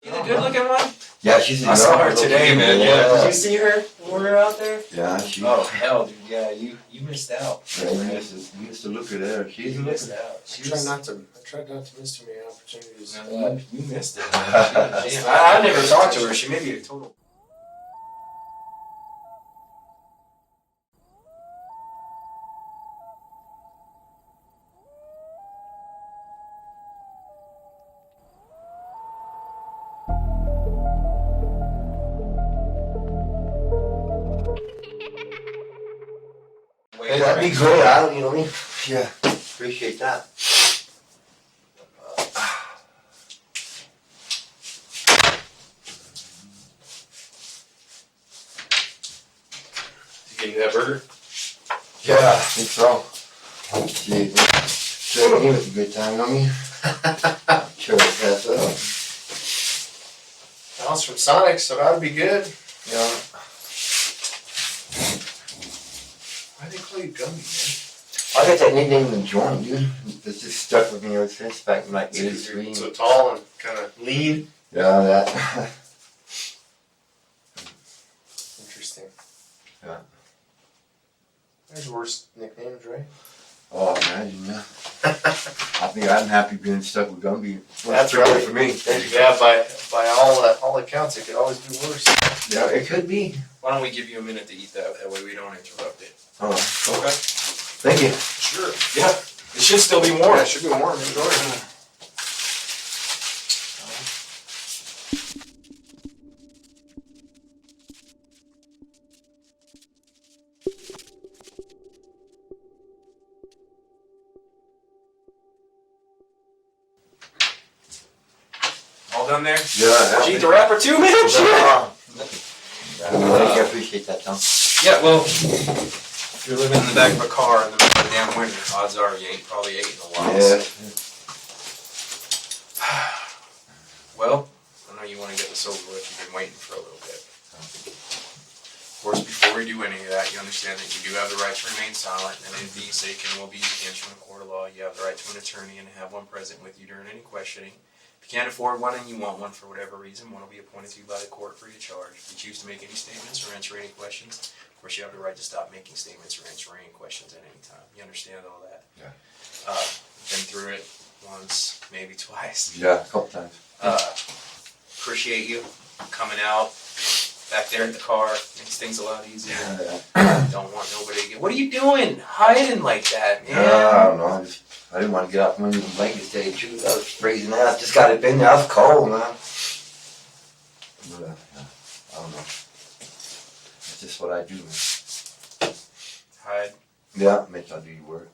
You the good-looking one? Yeah, she's. I saw her today, man. Yeah. Did you see her when we were out there? Yeah, she. Oh hell, dude. Yeah, you missed out. Yeah, you missed to look at her. She's missed out. I tried not to miss too many opportunities. No, you missed it. I never talked to her. She may be a total. Hey, that'd be great. I don't, you know what I mean? Yeah, appreciate that. You getting that burger? Yeah, I think so. Sure, he was a good time, you know what I mean? Sure, that's That was from Sonic, so that'd be good. Yeah. Why do they call you Gumby, man? I got that nickname in the joint, dude. It's just stuck with me ever since back in like '83. So tall and kind of lean. Yeah, that. Interesting. Yeah. There's worse nicknames, right? Oh, imagine, yeah. I think I'm happy being stuck with Gumby. That's pretty right. good for me. Yeah, by all accounts, it could always be worse. Yeah, it could be. Why don't we give you a minute to eat that? That way we don't interrupt it. Oh, Okay. thank you. Sure. Yeah. It should still be warm. Yeah, it should be warm. Enjoy it. All done there? Yeah. Did you eat the wrapper too, man? Shit. I appreciate that, Tom. Yeah, well, if you're living in the back of a car in the middle of the damn winter, odds are you ain't probably ate in a while. Yeah. Well, I know you want to get this over with. You've been waiting for a little bit. Of course, before we do any of that, you understand that you do have the right to remain silent, and anything you say can will be used against you in a court of law. You have the right to an attorney and to have one present with you during any questioning. If you can't afford one and you want one for whatever reason, one will be appointed to you by the court free of charge. If you choose to make any statements or answer any questions, of course you have the right to stop making statements or answering any questions at any time. You understand all that? Yeah. Been through it once, maybe twice. Yeah, a couple times. Appreciate you coming out back there in the car. Makes things a lot easier. Yeah. Don't want nobody to get. What are you doing? Hiding like that, man? I don't know. I didn't want to get out from under the blanket, tell you the truth. I was freezing out. Just got it in there. I was cold, man. But, I don't know. It's just what I do, man. Hide. Yeah, make y'all do your work.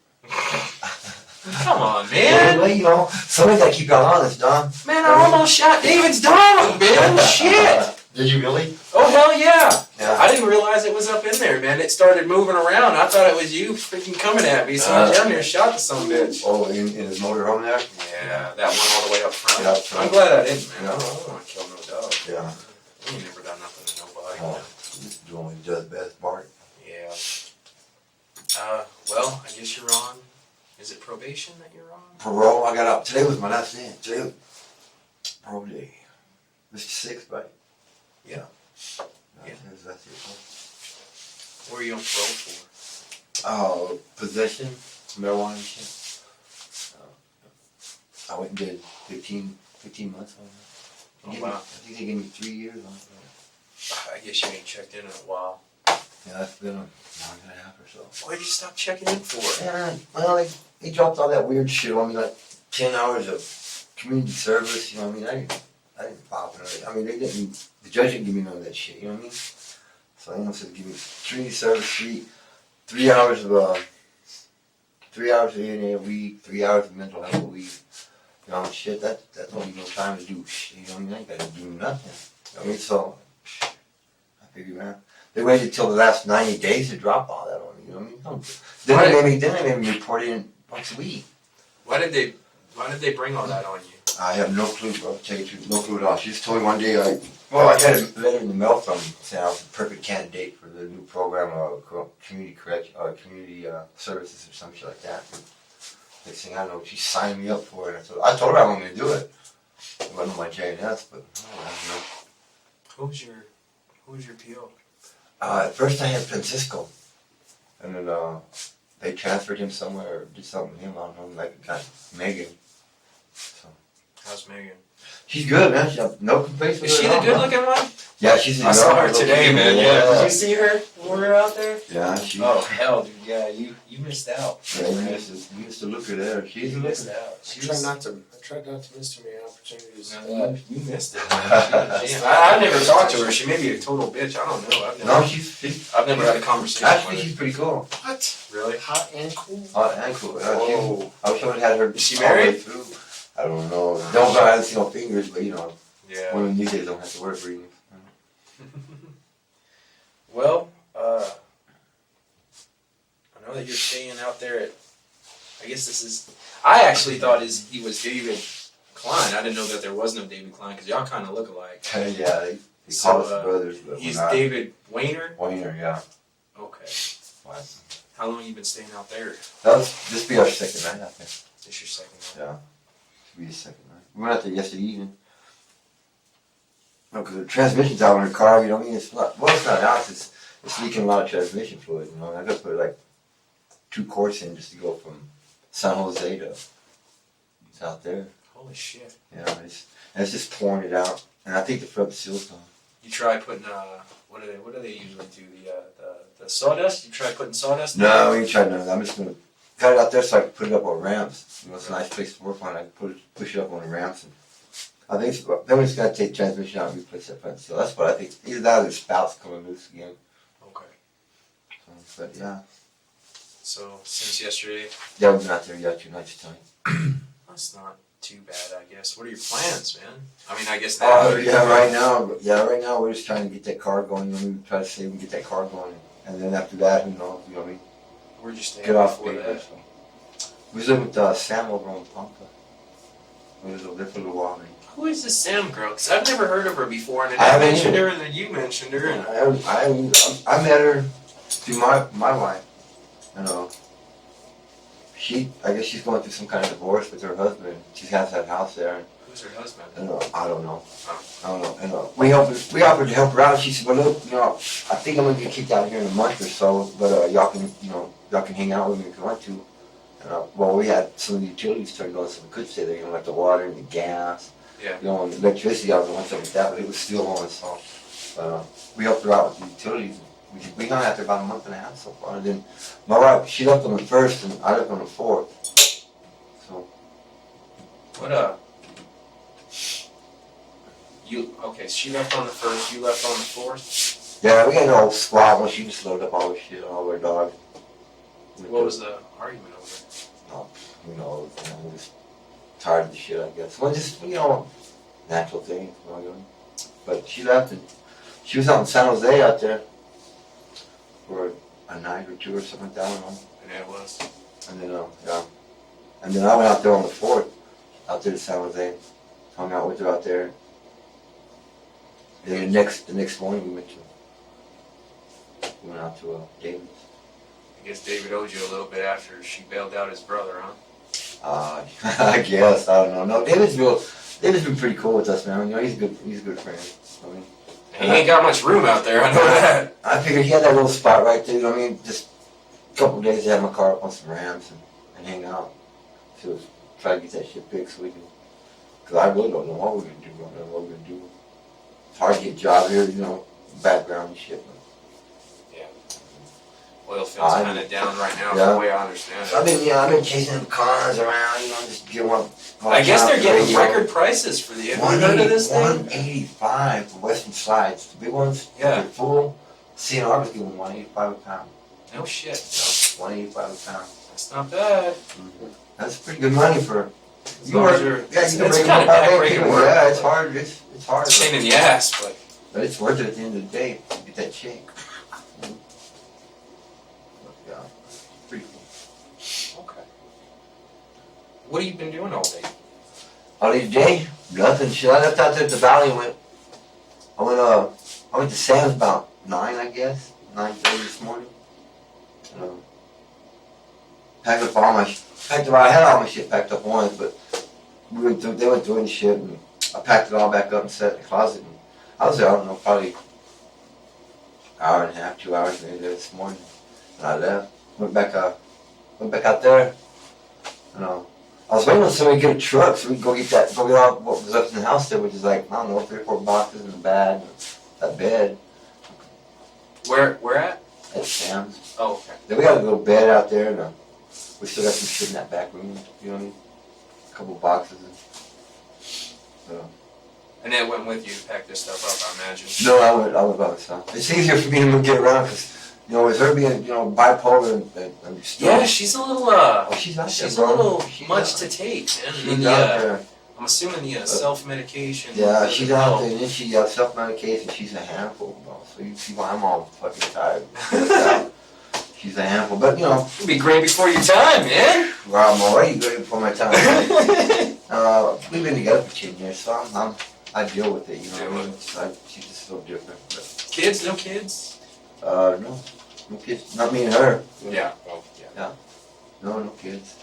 Come on, man. Well, you know, somebody's got to keep y'all honest, Don. Man, I almost shot David's dog, man. Shit. Did you really? Oh, hell yeah. Yeah. I didn't realize it was up in there, man. It started moving around. I thought it was you freaking coming at me, so I down there shot the son of a bitch. Oh, in his motorhome there? Yeah, that one all the way up front. Yeah, up front. I'm glad I didn't, man. Yeah. I don't want to kill no dog. Yeah. We ain't never done nothing to nobody. Just doing what he does best, Bart. Yeah. Well, I guess you're on. Is it probation that you're on? Parole, I got out. Today was my last day. Today was parole day. Mr. 6th, right? Yeah. Yeah. That's it. What are you on parole for? Oh, possession, marijuana and shit. I went and did 15 months on that. Oh, wow. I think they gave me 3 years on it. I guess you ain't checked in a while. Yeah, that's been a month and a half or so. Why'd you stop checking in for? Yeah, well, they dropped all that weird shit on me, like 10 hours of community service, you know what I mean? I didn't pop it. I mean, the judge didn't give me none of that shit, you know what I mean? So they said give me community service, 3 hours of, 3 hours of A&A a week, 3 hours of mental health a week. You know, shit, that's only no time to do shit, you know what I mean? I ain't gotta do nothing. You know what I mean? So, I figured, man. They waited till the last 90 days to drop all that on me, you know what I mean? Then they made me report in once a week. Why did they bring all that on you? I have no clue, bro. Tell you the truth, no clue at all. She just told me one day, I had a letter in the mail from saying I was the perfect candidate for the new program of community services or some shit like that. Next thing I know, she signed me up for it. I told her I wanted to do it. It wasn't my JNS, but I don't know. Who was your PO? At first I had Francisco, and then they transferred him somewhere or did something to him. I don't know. Like got Megan. So How's Megan? she's good, man. She have no complaints with Is her she at the all, good man. looking one? Yeah, she's. I saw her today, man. Yeah. Did you see her when we were out there? Yeah, she. Oh hell, dude. Yeah, you missed out. Yeah, you used to look at her. She's You a missed looker. out. I try not to miss too many opportunities. You missed it. I never talked to her. She may be a total bitch. I don't know. No, she's I've never had a conversation actually with she's pretty cool. What? her. Really? Hot and cool? And cool. Whoa. I wish I would have had her. Is she all the way married? through. I don't know. Don't go out see no fingers, but you know, Yeah. women these days don't have to wear rings. Well, I know that you're staying out there at. I guess this is. I actually thought he was David Klein. I didn't know that there was no David Klein because y'all kind of look alike. Yeah, they So, call us the brothers, but He's we're not. David Wayner. Wayner, yeah. Okay. Wow. How long you been staying out there? This be our second night out there. This your second one? Yeah. This will be the second night. We went out there yesterday evening. No, because the transmission's out in her car, you know what I mean? It's not, well, it's not out, it's leaking a lot of transmission fluid, you know? I got to put like 2 quarts in just to go from San Jose to it's out there. Holy shit! Yeah, it's just pouring it out, and I think the front seal's gone. You try putting what do they usually do? The sawdust? You try putting sawdust? in No, there? we ain't tried none of that. I'm just gonna cut it out there so I can put it up on ramps. You know, it's a nice place to work on. I can push it up on the ramps, and I think then we just gotta take transmission out and replace that front seal. That's what I think. Either that or the spout's coming loose again. Okay. So, but yeah, So since yesterday, yeah, we've been out there yet 2 nights tonight. that's not too bad, I guess. What are your plans, man? I mean, I guess now. Right now we're just trying to get that car going. You know, we try to say we can get that car going, and then after that, who knows? You know what I mean? Where'd you stay Get off before paper. that? So. We was living with Sam over on Ponca. We was over there for a little while. Man. Who is this Sam girl? Because I've never heard of her before, and then I I haven't mentioned either. her, and then you mentioned her, and I met her through my wife. You know, I guess she's going through some kind of divorce with her husband. She has that house there. who's her husband? And I don't know. Oh. I don't know. And we offered to help her out. She said, "Well, look, you know, I think I'm gonna get kicked out here in a month or so, but y'all can hang out with me if you want to." And, well, we had some of the utilities turned on, so we could stay there. You know, like the water and the gas. Yeah. You know, and the electricity. I was doing something like that, but it was still on. So, we helped her out with the utilities. We hung out there about a month and a half so far. And then my wife, she left on the 1st, and I left on the 4th. So. What okay, so she left on the 1st, you left on the 4th? Yeah, we got an old squad. Well, she just loaded up all the shit, all our dogs. What was the argument over? Who knows? You know, we're just tired of the shit, I guess. Well, just, you know, natural thing. You know. But she left, and she was out in San Jose out there for a night or 2 or something like that. I don't know. Yeah, it was. And then, yeah. And then I went out there on the 4th, out there to San Jose, hung out with her out there. And then the next morning we went out to David's. I guess David owed you a little bit after she bailed out his brother, huh? I guess, I don't know. No, David's been pretty cool with us, man. You know, he's a good friend. I mean, He ain't got much room out there, I know that. I figured he had that little spot right there. I mean, just a couple of days to have my car up on some ramps and hang out. So try to get that shit fixed so we can. Because I really don't know what we're gonna do. I don't know what we're gonna do. It's hard to get a job here, you know, background and shit. But Oil field's kind of down right now, Yeah. the way I understand it. I've been chasing them cars around, you know, just get one. I guess they're getting record prices for the. Have you heard of this thing? 185 for Western Slides. The big ones, Yeah. they're full. CNR was giving 185 a pound. No shit. 185 a pound. That's not bad. That's pretty good money for. As long as you're- Yeah, it's you can kind bring of them back backbreaking in. work. Yeah, it's hard. It's hard. It's a pain in the ass, But it's worth it at the end of the day to get that check. Yeah, pretty cool. okay. What have you been doing all day? All day today, nothing. Shit, I left out there at the valley and went. I went to Sam's about 9, I guess, 9:30 this morning. I had all my shit packed up once, but they went through and shit, and I packed it all back up and set it in the closet. And I was there, I don't know, probably hour and a half, 2 hours maybe there this morning. And I left. Went back out there. You know, I was waiting on somebody to get a truck so we could go get all what was up in the house there, which is like, I don't know, 3 or 4 boxes in the bag, that bed. Where at? At Sam's. Oh, okay. Then we got a little bed out there, and we still got some shit in that back room. You know what I mean? A couple boxes. And it went with you to pack this stuff up, I imagine. No, I went by myself. It's easier for me to get around because, you know, with her being, you know, bipolar and stuff. Yeah, she's a little Oh, she's out there, she's a bro. little She's much out to take, man. She's And out there. I'm assuming the self-medication. Yeah, doesn't she's out help. there, and then she got self-medication. She's a handful, bro. So you see why I'm all fucking tired. She's a handful, but you know. It'll be great before your time, man. Well, I'm already good before my time. We've been together for 10 years, so I deal with it, you know what I mean? She's just a little different. But, Kids? No kids? no kids. Not me and her. Yeah. Well, yeah. No kids.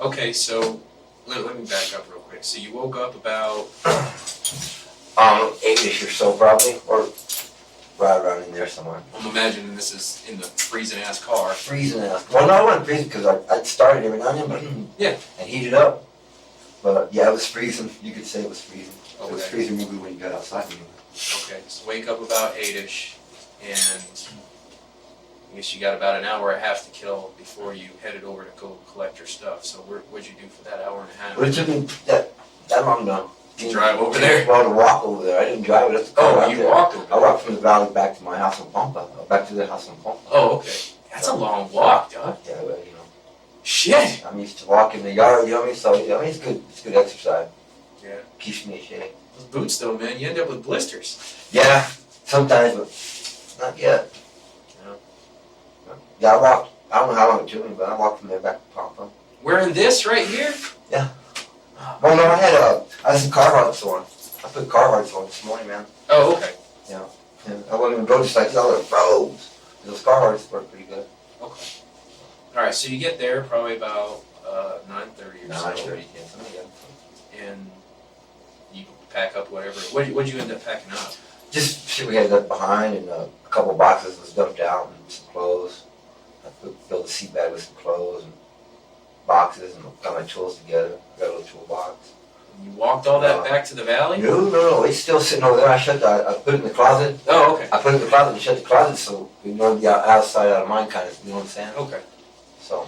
Okay, so let me back up real quick. So you woke up about 8ish or so probably, or right around in there somewhere. I'm imagining this is in the freezing ass car. Freezing out. Well, no, I wasn't freezing because I started every now and then, Yeah. and heated up. But yeah, it was freezing. You could say it was freezing. It was Okay. freezing maybe when you got outside. Okay, so wake up about 8ish, and I guess you got about an hour and a half to kill before you headed over to go collect your stuff. So what'd you do for that hour and a half? But it took me that long to Drive over there? Well, to walk over there. I didn't drive it. That's the car Oh, out you there. walked over I there. walked from the valley back to my house in Pampa. Back to the house in Pampa. Oh, okay. That's a long walk, dog. Yeah, well, you know. Shit! I'm used to walking the yard, you know what I mean? So, I mean, it's good exercise. Yeah. Keeps me in shape. Those boots, though, man, you end up with blisters. Yeah, sometimes, but not yet. You know? Yeah, I walked, I don't know how long it took me, but I walked from there back to Pampa. Wearing this right here? Yeah. Oh, no, I had some Carhartts on. I put Carhartts on this morning, man. Oh, okay. And I wasn't even go just like all the froze. Those Carhartts work pretty good. Okay. Alright, so you get there probably about 9:30 or so. 9:30, yeah, something like that. And you pack up whatever. What'd you end up packing up? Just shit we had left behind, and a couple boxes was dumped out, and some clothes. I filled the seat bag with some clothes and boxes, and got my tools together. I got a little toolbox. You walked all that back to the valley? No, it's still sitting over there. I put it in the closet. Oh, okay. I put it in the closet and shut the closet so we know the outside out of mind kind of, you know what I'm saying? Okay. So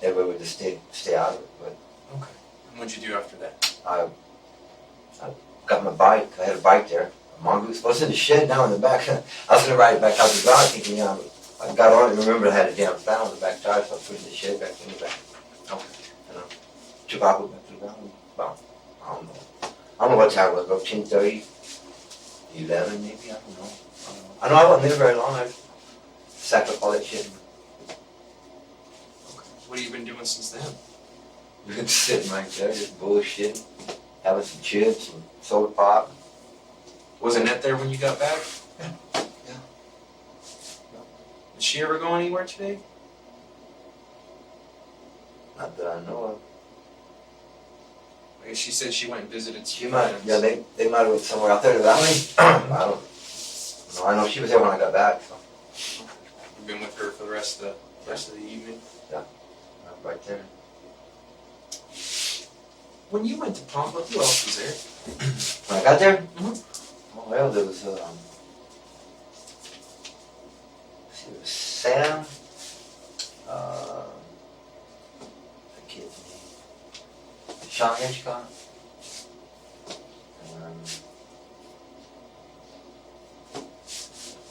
everybody would just stay out of it. But Okay. And what'd you do after that? I got my bike. I had a bike there. A mongoose. Well, it's in the shed now in the back. I was gonna ride it back out the valley thinking, yeah, but I got on it and remembered I had a damn fan on the back tire, so I put it in the shed back in the back. Okay. You know, took off back to the valley. Well, I don't know what time it was, about 10:30, 11 maybe, I don't know. I know I wasn't there very long. I sacked up all that shit. Okay. What have you been doing since then? Just sitting right there, just bullshitting, having some chips and soda pop. Was Annette there when you got back? Yeah. Did she ever go anywhere today? Not that I know of. I guess she said she went and visited She some might, friends. yeah, they might have went somewhere out there to the valley. I don't know. I know she was there when I got back, so You've been with her for the rest of the evening. I'm right there. When you went to Pampa, who else was there? When I got there? Mhm. Oh, well, there was Sam, the kid's name, Sean Hitchcock,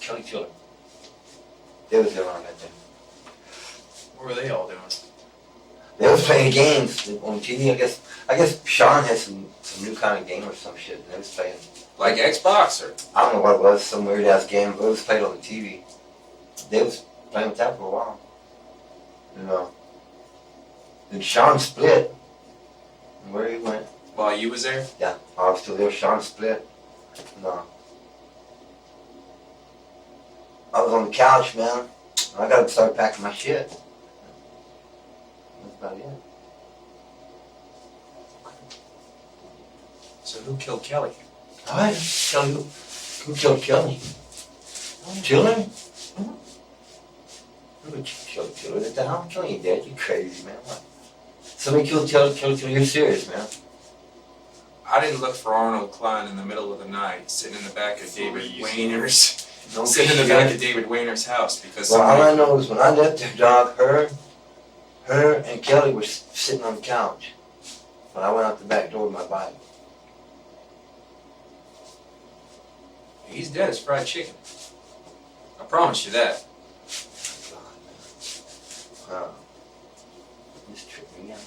Kelly Tiller. They was there when I got there. What were they all doing? They was playing games on TV. I guess Sean had some new kind of game or some shit. And they was playing. Like Xbox or? I don't know what it was, some weird ass game, but it was played on the TV. They was playing with that for a while. You know. Then Sean split. And where he went? While you was there? Yeah, I was still there. Sean split. No. I was on the couch, man. I gotta start packing my shit. That's about it. So who killed Kelly? I tell you, who killed Kelly? Tiller? Who killed Tiller? At the house? Kelly ain't dead. You crazy, man. What? Somebody killed Tiller. You're serious, man. I didn't look for Arnold Klein in the middle of the night, sitting in the back of David Wayner's, No sitting in the shit. back of David Wayner's house because Well, all I somebody, know is when I left there, dog, her and Kelly were sitting on the couch when I went out the back door with my bike. he's dead as fried chicken. I promise you that. This tripped me out.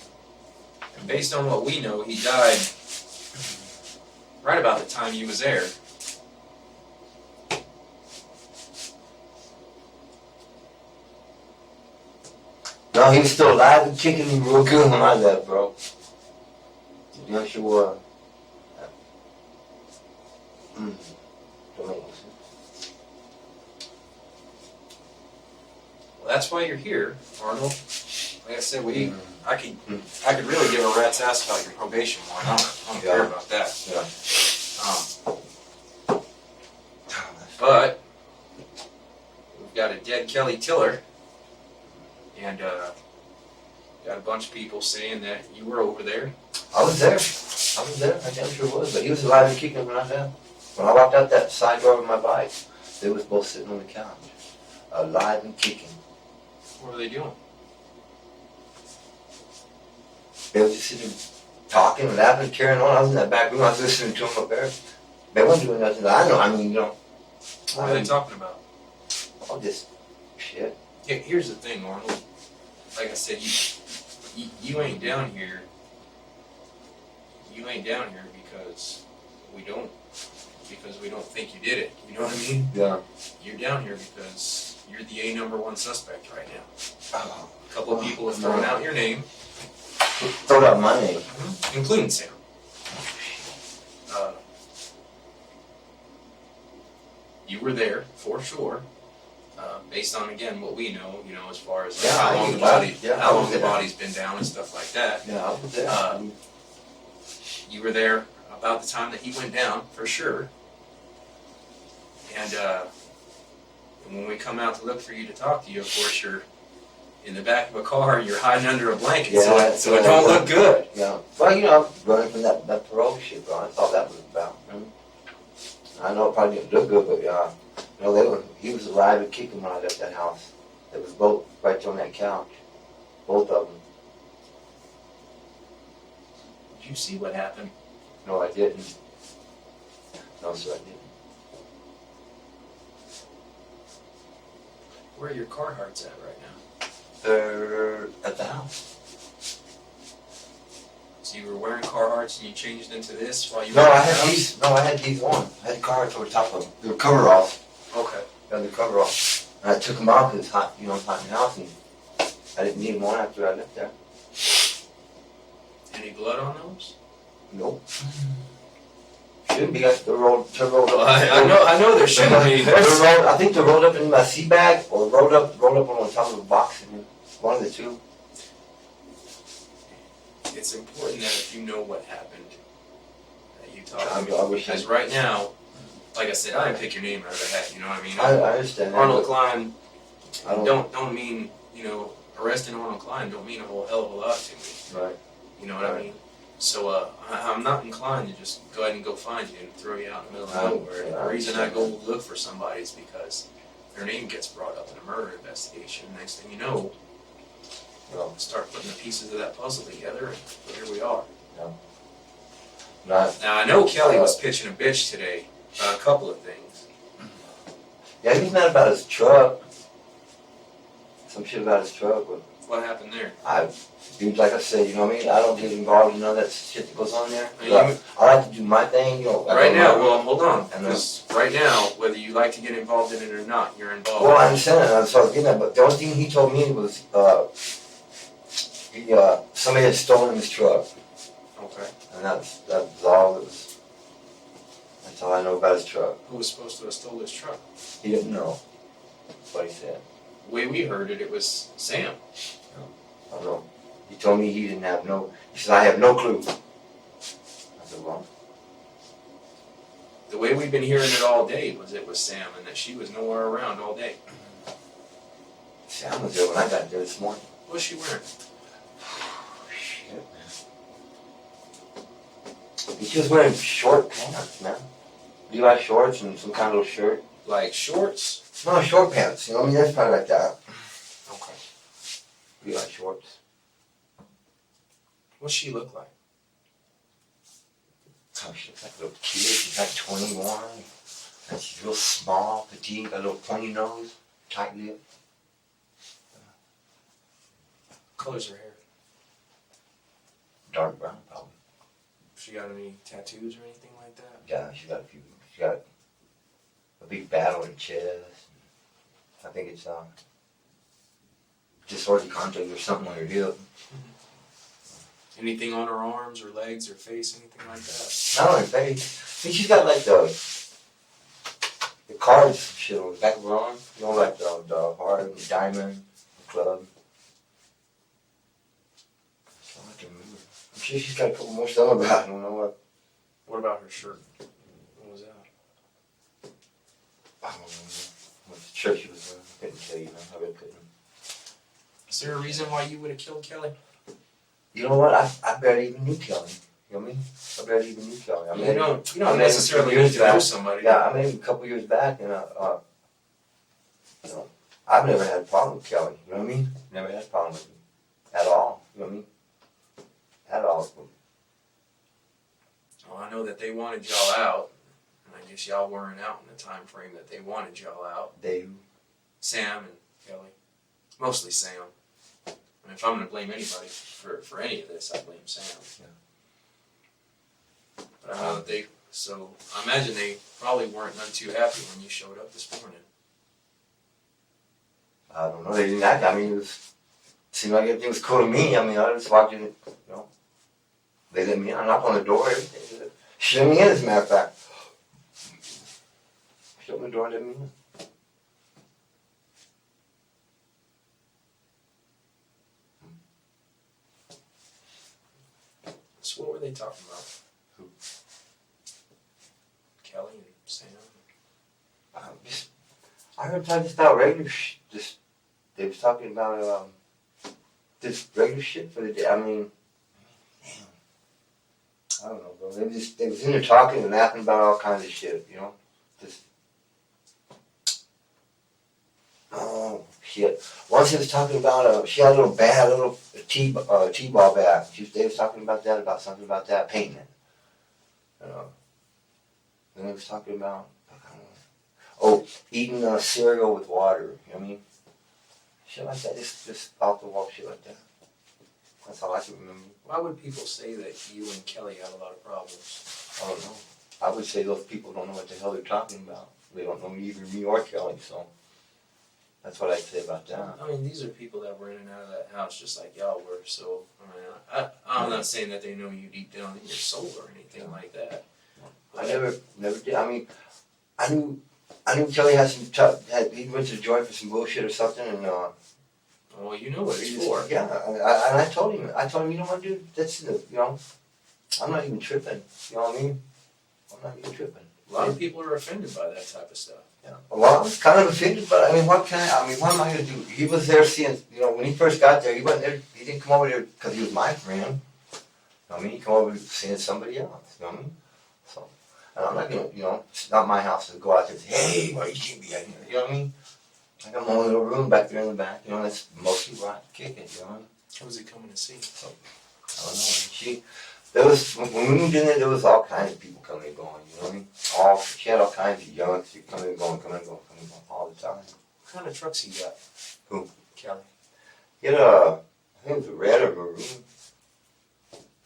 And based on what we know, he died right about the time you was there. No, he was still alive and kicking me real good when I left, bro. Yeah, sure was. Don't make no sense. Well, that's why you're here, Arnold. Like I said, I could really give a rat's ass about your probation warrant. I don't care about that. Yeah. But we've got a dead Kelly Tiller, and got a bunch of people saying that you were over there. I was there. I damn sure was. But he was alive and kicking when I left. When I walked out that side door with my bike, they was both sitting on the couch, alive and kicking. What were they doing? They was just sitting talking, laughing, carrying on. I was in that back room. I was listening to them up there. They wasn't doing nothing. I know. I mean, you know. What are they talking about? All this shit. Here's the thing, Arnold. Like I said, you ain't down here. You ain't down here because we don't think you did it. You know what I mean? Yeah. You're down here because you're the #1 suspect right now. Oh, A couple of people have thrown out your name, throw out my name. including Sam. You were there for sure. Based on again what we know, you know, as far as like, Yeah, how long the there. body's been down and stuff like that. Yeah, I was there. You were there about the time that he went down for sure. And when we come out to look for you to talk to you, of course you're in the back of a car and you're hiding under a blanket, so it don't look good. Yeah. Well, you know, running from that parole shit, bro. That's all that was about. I know it probably didn't look good, but yeah. You know, he was alive and kicking when I left that house. They was both right there on that couch. Both of them. Did you see what happened? No, I didn't. No, sir, I didn't. Where are your Carhartts at right now? They're at the house. So you were wearing Carhartts and you changed into this while you No, were I at the had house? these. No, I had these on. I had the Carhartts over top of them. They were cover off. Okay. Got the cover off. And I took them off because it's hot, you know, it's hot in the house, and I didn't need them on after I left there. Any blood on those? Nope. Shouldn't be. They're rolled up. I know there shouldn't be. They're rolled, I think they're rolled up in my sea bag or rolled up on top of a box. One of the two. It's important that if you know what happened, that you talk I to me. wish I- Because right now, like I said, I didn't pick your name out of the hat, you know what I mean? I understand that. Arnold but Klein I don't mean, you know, arresting Arnold Klein don't mean a whole hell of a lot to me. Right. You know what I mean? So I'm not inclined to just go ahead and go find you and throw you out in the middle of nowhere. Yeah, The reason I understand go look for somebody is because their name gets brought up in a murder investigation. Next thing you know, Well, start putting the pieces of that puzzle together, and here we are. not. Now I know Kelly was pitching a bitch today about a couple of things. Yeah, he's mad about his truck. Some shit about his truck, but What happened there? dude, like I said, you know what I mean? I don't get involved in none of that shit that goes on there. And I like to do my thing, you know. Right now, well, hold on, And because right now, whether you like to get involved in it or not, you're involved. Well, I understand that. That's what I was getting at. But the only thing he told me was somebody had stolen his truck, Okay. and that was all. That's all I know about his truck. Who was supposed to have stole his truck? He didn't know. That's what he said. The way we heard it, it was Sam. I don't know. He told me he didn't have no. He said I have no clue. I said, well, The way we've been hearing it all day was it was Sam and that she was nowhere around all day. Sam was there when I got there this morning. What was she wearing? Shit, man. She was wearing short pants, man. Levi shorts and some kind of little shirt. Like shorts? No, short pants. You know what I mean? That's probably like that. Okay. Levi shorts. What's she look like? Oh, she looks like a little kid. She's like 21. And she's real small, petite, got a little pointy nose, tight lip. Color's her hair. Dark brown, probably. She got any tattoos or anything like that? Yeah, she got a few. She got a big battle in her chest. I think it's disorderly contact or something on her hip. Anything on her arms or legs or face, anything like that? Not on her face. I think she's got like the cards and shit on the back of her arm. You know, like the heart, the diamond, the club. That's all I can remember. I'm sure she's got a couple more stuff about it. I don't know what. What about her shirt? What was that? I don't remember what shirt she was wearing. I couldn't tell you, man. I really couldn't. Is there a reason why you would have killed Kelly? You know what? I barely even knew Kelly. You know what I mean? I barely even knew Kelly. I mean, You don't I met him necessarily a few need years to know back. somebody. Yeah, I met him a couple years back, and you know, I've never had a problem with Kelly. You know what I mean? Never had a problem with him at all. You know what I mean? At all. Well, I know that they wanted y'all out, and I guess y'all weren't out in the time frame that they wanted y'all out. They. Sam and Kelly. Mostly Sam. I mean, if I'm going to blame anybody for any of this, I blame Sam. Yeah. But I know that so I imagine they probably weren't none too happy when you showed up this morning. I don't know. They didn't act. I mean, it seemed like everything was cool to me. I mean, I just walked in. You know, they let me in. I knocked on the door. Everything. She let me in. As a matter of fact, she opened the door and let me in. So what were they talking about? Who? Kelly and Sam? I heard talking about regular just they was talking about just regular shit for the day. I mean, damn, I don't know, bro. They was in there talking and laughing about all kinds of shit, you know. Just oh shit. Once he was talking about she had a little bat, a little t-ball bat. They was talking about that, about something about that painting it. Then they was talking about. Oh, eating cereal with water, you know what I mean? Shit like that, just off the wall shit like that. That's all I can remember. Why would people say that you and Kelly have a lot of problems? I don't know. I would say those people don't know what the hell they're talking about. They don't know either me or Kelly, so that's what I'd say about that. I mean, these are people that were in and out of that house just like y'all were, so, I mean, I'm not saying that they know you deep down in your soul or anything like that. I never did. I mean, I knew Kelly had he went to the joint for some bullshit or something, and Well, you know what it's for. yeah, and I told him, you know what, dude, I'm not even tripping. You know what I mean? I'm not even tripping. A lot of people are offended by that type of stuff. Yeah. Well, I was kind of offended, but I mean, what am I going to do? He was there seeing, when he first got there, he wasn't there, he didn't come over there because he was my friend. You know what I mean? He came over seeing somebody else, you know what I mean? So, and I'm not going to, it's not my house to go out there and say, hey, why you can't be out here? You know what I mean? I got my own little room back there in the back, that's mostly where I kick it, you know what I mean? Who was he coming to see? So, I don't know. When we moved in there was all kinds of people coming and going, you know what I mean? She had all kinds of youngs coming and going, all the time. What kind of trucks he got? Who? Kelly. He had I think it was a red or maroon. I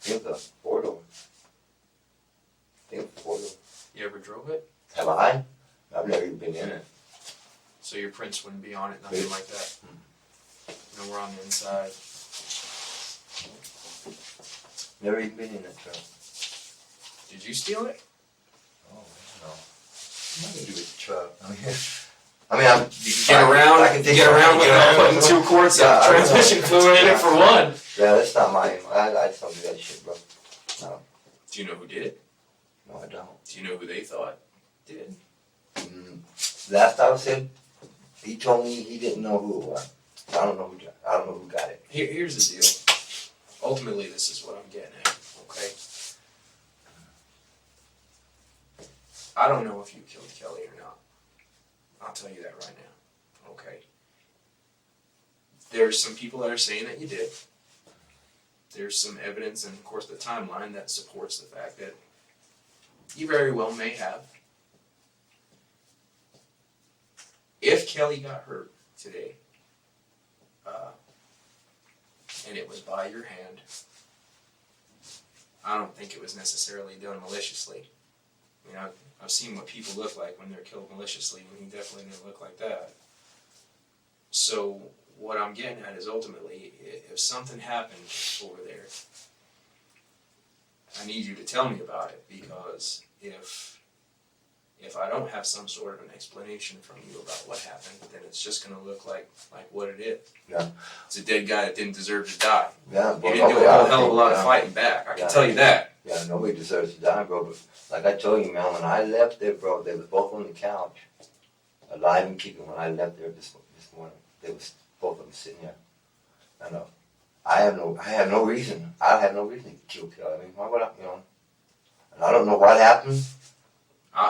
think it was a four-door. You ever drove it? Have I? I've never even been in it. So your prints wouldn't be on it, nothing like that? Nowhere on the inside? Never even been in that truck. Did you steal it? Oh, no. I'm not going to do with the truck. You can Get around without putting 2 quarts of transmission fluid in it for one. Yeah, that's not mine. I just don't do that shit, bro. No. Do you know who did it? No, I don't. Do you know who they thought did. Last I was said, he told me he didn't know who it was. I don't know who got it. Here's the deal. Ultimately, this is what I'm getting at, okay? I don't know if you killed Kelly or not. I'll tell you that right now, okay? There's some people that are saying that you did. There's some evidence and, of course, the timeline that supports the fact that you very well may have. If Kelly got hurt today, and it was by your hand, I don't think it was necessarily done maliciously. I mean, I've seen what people look like when they're killed maliciously, and he definitely didn't look like that. So what I'm getting at is ultimately, if something happened over there, I need you to tell me about it, because if I don't have some sort of an explanation from you about what happened, then it's just going to look like what it is. Yeah. It's a dead guy that didn't deserve to die. Yeah, He didn't do a whole hell of a lot of fighting back, I can tell you that. Yeah, nobody deserves to die, bro. But like I told you, man, when I left there, bro, they was both on the couch, alive and kicking. When I left there this morning, they was both of them sitting there. I know. I have no reason. I have no reason to kill Kelly. I mean, why would I? And I don't know what happened.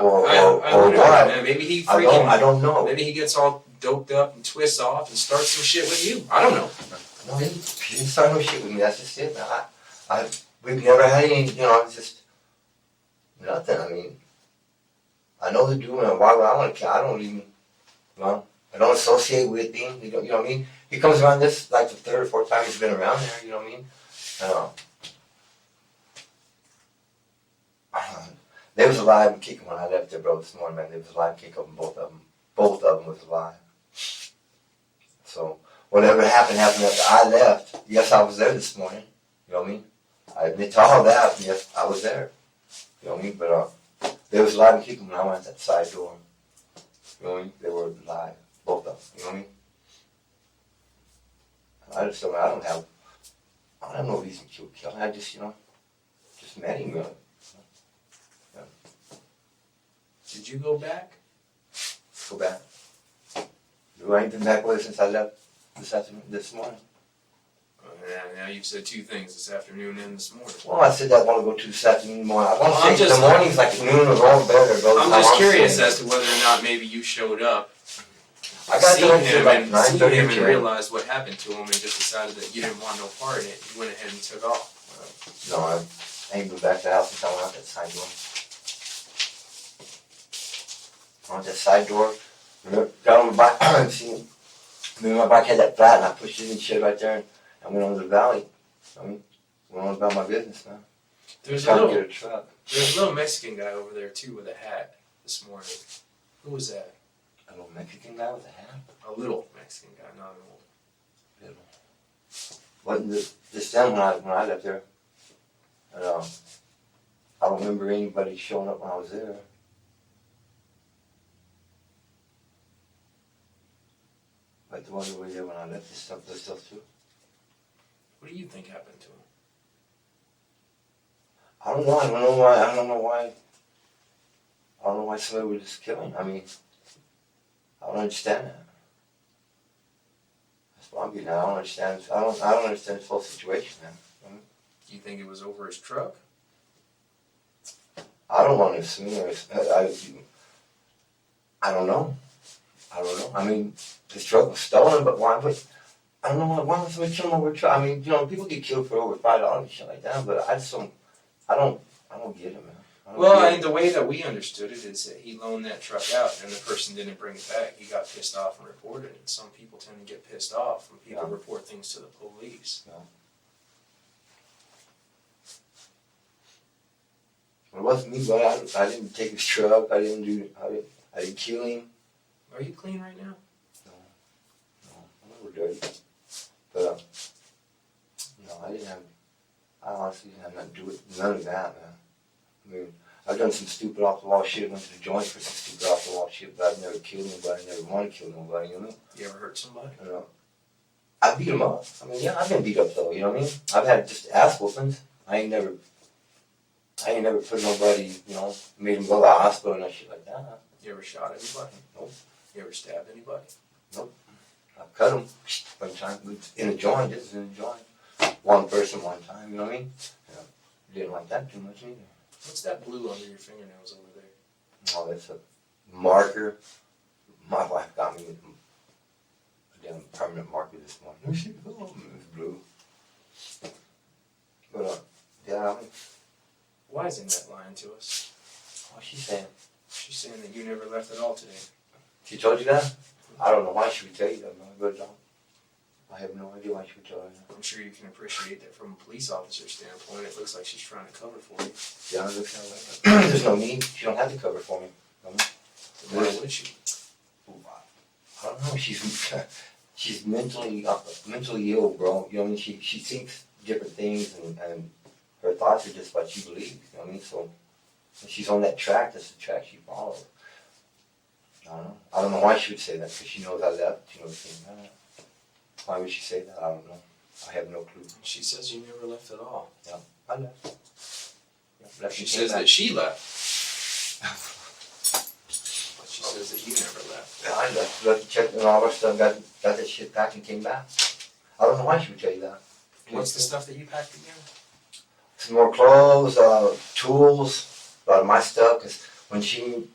Or what? Maybe he freaking. I don't know. Maybe he gets all doped up and twists off and starts some shit with you. I don't know. No, he didn't start no shit with me. That's just it, man. We've never had any, it's just nothing. I mean, I know the dude, and why would I want to kill? I don't even, I don't associate with him. You know what I mean? He comes around this like the third or fourth time he's been around there. You know what I mean? They was alive and kicking when I left there, bro, this morning, man. They was alive and kicking, both of them. Both of them was alive. So, whatever happened after I left. Yes, I was there this morning. You know what I mean? I admit to all that. Yes, I was there. You know what I mean? But they was alive and kicking when I went to that side door. You know what I mean? They were alive. Both of them. You know what I mean? I just don't, I don't have no reason to kill Kelly. I just, just met him, really. Did you go back? Go back. I ain't been back with her since I left this morning. Now you've said two things, this afternoon and this morning. Well, I said I want to go to this afternoon morning. I want to say the morning's like noon or all better. I'm just curious as to whether or not maybe you showed up, I got seen him, like and 9:30 and realized what happened to him and just decided that you didn't want no part in it. You went ahead and took off. No, I ain't been back to the house since I went out that side door. I went that side door, got on my bike, my bike had that flat and I pushed it in shit right there and went on to the valley. Went on about my business, man. There's Trying to get a truck. There's a little Mexican guy over there too with a hat this morning. Who was that? A little Mexican guy with a hat? A little Mexican guy, not an old. Little. Wasn't just then when I left there. And, I don't remember anybody showing up when I was there. But the one who was there when I left this stuff too. What do you think happened to him? I don't know. I don't know why somebody would just kill him. I mean, I don't understand that. That's what I'm getting at. I don't understand. I don't understand this whole situation, man. Do you think it was over his truck? I don't want to assume. I don't know. I mean, his truck was stolen, but why? But I don't know why would somebody kill him over a truck. I mean, people get killed for over $5 and shit like that, but I just don't. I don't get it, man. Well, the way that we understood it is that he loaned that truck out and the person didn't bring it back. He got pissed off and reported it. And some people tend to get pissed off when people report things to the police. Yeah. It wasn't me, but I didn't take his truck. I didn't kill him. Are you clean right now? No, I'm never dirty. But I honestly didn't have nothing to do with none of that, man. I mean, I've done some stupid off the wall shit. Went to the joint for some stupid off the wall shit, but I've never killed anybody. Never want to kill nobody. You know? You ever hurt somebody? I beat them up. I mean, yeah, I've been beat up though. You know what I mean? I've had just ass whoopings. I ain't never I ain't never put nobody, made them go to the hospital and that shit like that. You ever shot anybody? Nope. You ever stabbed anybody? I cut them one time in a joint. This is in a joint. One person, one time. You know what I mean? Yeah. Didn't like that too much either. What's that blue under your fingernails over there? Oh, that's a marker. My wife got me a damn permanent marker this morning. Oh, shit, oh, it's blue. But yeah, I mean, Why is Annette lying to us? what's she saying? She's saying that you never left at all today. She told you that? I don't know why she would tell you that, but I have no idea why she would tell you that. I'm sure you can appreciate that from a police officer's standpoint. It looks like she's trying to cover for you. Yeah, it looks like that. There's no need. She don't have to cover for me. Why would she? I don't know. She's mentally ill, bro. You know what I mean? She thinks different things, and her thoughts are just what she believes. You know what I mean? So if she's on that track. That's the track she follows. I don't know why she would say that, because she knows I left. She knows things. Why would she say that? I don't know. I have no clue. She says you never left at all. I left. Yeah, She says that she left. But she says that you never left. Yeah, I left, checked and all our stuff, got that shit packed and came back. I don't know why she would tell you that. What's the stuff that you packed again? Some more clothes, tools, a lot of my stuff, because when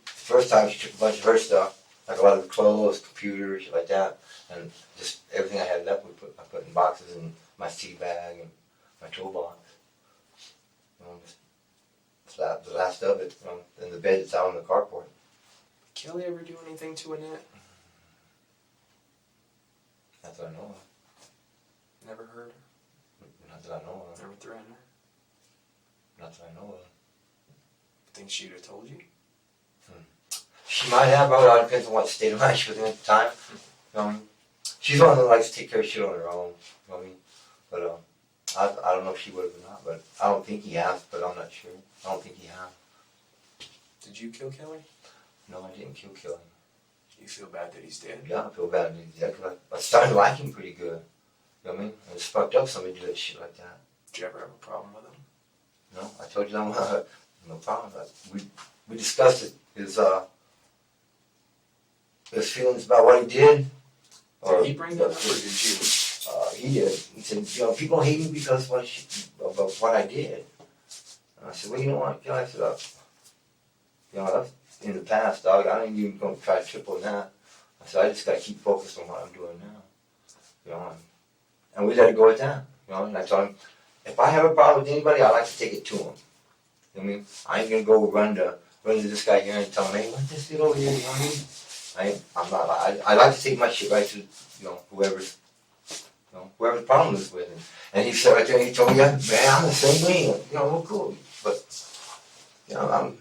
first time she took a bunch of her stuff, like a lot of the clothes, computers, shit like that, and just everything I had left I put in boxes in my tea bag and my toolbox. Just the last of it, in the bed that's out on the carport. Kelly ever do anything to Annette? Not that I know of. Never heard her? Not that I know of. Never threatened her? Not that I know of. Think she'd have told you? She might have, but it all depends on what state of mind she was in at the time. She's one that likes to take care of shit on her own. You know what I mean? But I don't know if she would have or not, but I don't think he has, but I'm not sure. I don't think he has. Did you kill Kelly? No, I didn't kill Kelly. Do you feel bad that he's dead? Yeah, I feel bad that he's dead, because I started to like him pretty good. You know what I mean? And it's fucked up somebody do that shit like that. Did you ever have a problem with him? No, I told you that. No problem. We discussed his feelings about what he did. Did he bring that up, or did you? He did. He said, people hate me because of what I did. And I said, well, you know what? I said, that's in the past, dog. I ain't even going to try to triple that. I said, I just got to keep focused on what I'm doing now. And we let it go at that. And I told him, if I have a problem with anybody, I like to take it to him. You know what I mean? I ain't gonna go run to this guy here and tell him, hey, let this get over here. You know what I mean? I'm not. I like to take my shit right to whoever's the problem is with him. And he said right there, he told me, yeah, man, I'm the same way. Well, cool. But I'm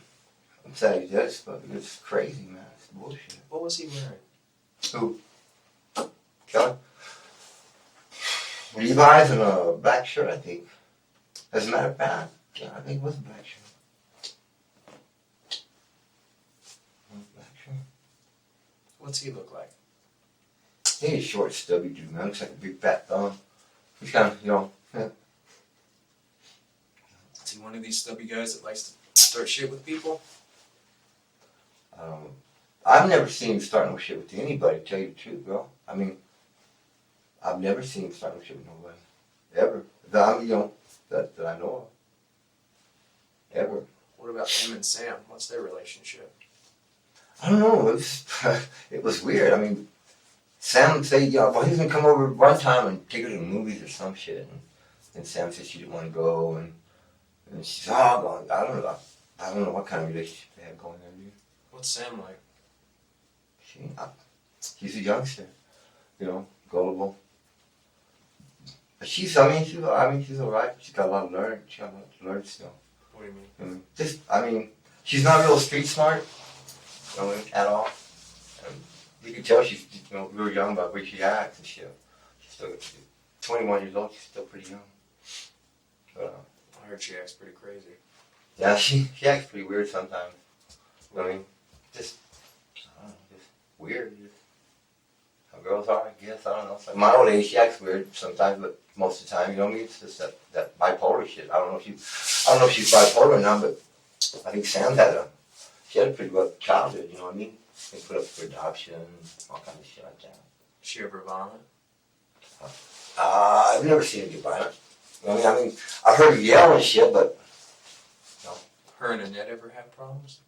sad he did, but it's crazy, man. It's bullshit. What was he wearing? Who? Kelly? Levi's and a black shirt, I think. As a matter of fact, yeah, I think it was a black shirt. Black shirt. What's he look like? He's a short, stubby dude, man. Looks like a big fat thumb. He's kind of, yeah. Is he one of these stubby guys that likes to start shit with people? I've never seen him start no shit with anybody, to tell you the truth, bro. I mean, I've never seen him start no shit with nobody. Ever. That I know of. Ever. What about him and Sam? What's their relationship? I don't know. It was weird. I mean, Sam said, he was going to come over one time and take her to the movies or some shit. And Sam said she didn't want to go. And she said, I don't know what kind of relationship they had going there, dude. What's Sam like? He's a youngster. Gullible. But she's alright. She's got a lot to learn. She's got a lot to learn still. What do you mean? She's not real street smart, at all. And you can tell she's, real young about the way she acts and shit. She's still 21 years old. She's still pretty young. But, I heard she acts pretty crazy. yeah, she acts pretty weird sometimes. Just weird. Just how girls girls are, I guess. I don't know. It's like my old age, she acts weird sometimes, but most of the time, you know what I mean? It's just that bipolar shit. I don't know if she's bipolar or not, but I think Sam she had a pretty rough childhood, you know what I mean? They put up for adoption, all kinds of shit like that. She ever violent? I've never seen her get violent. I mean, I've heard her yell and shit, but no. Her and Annette ever have problems?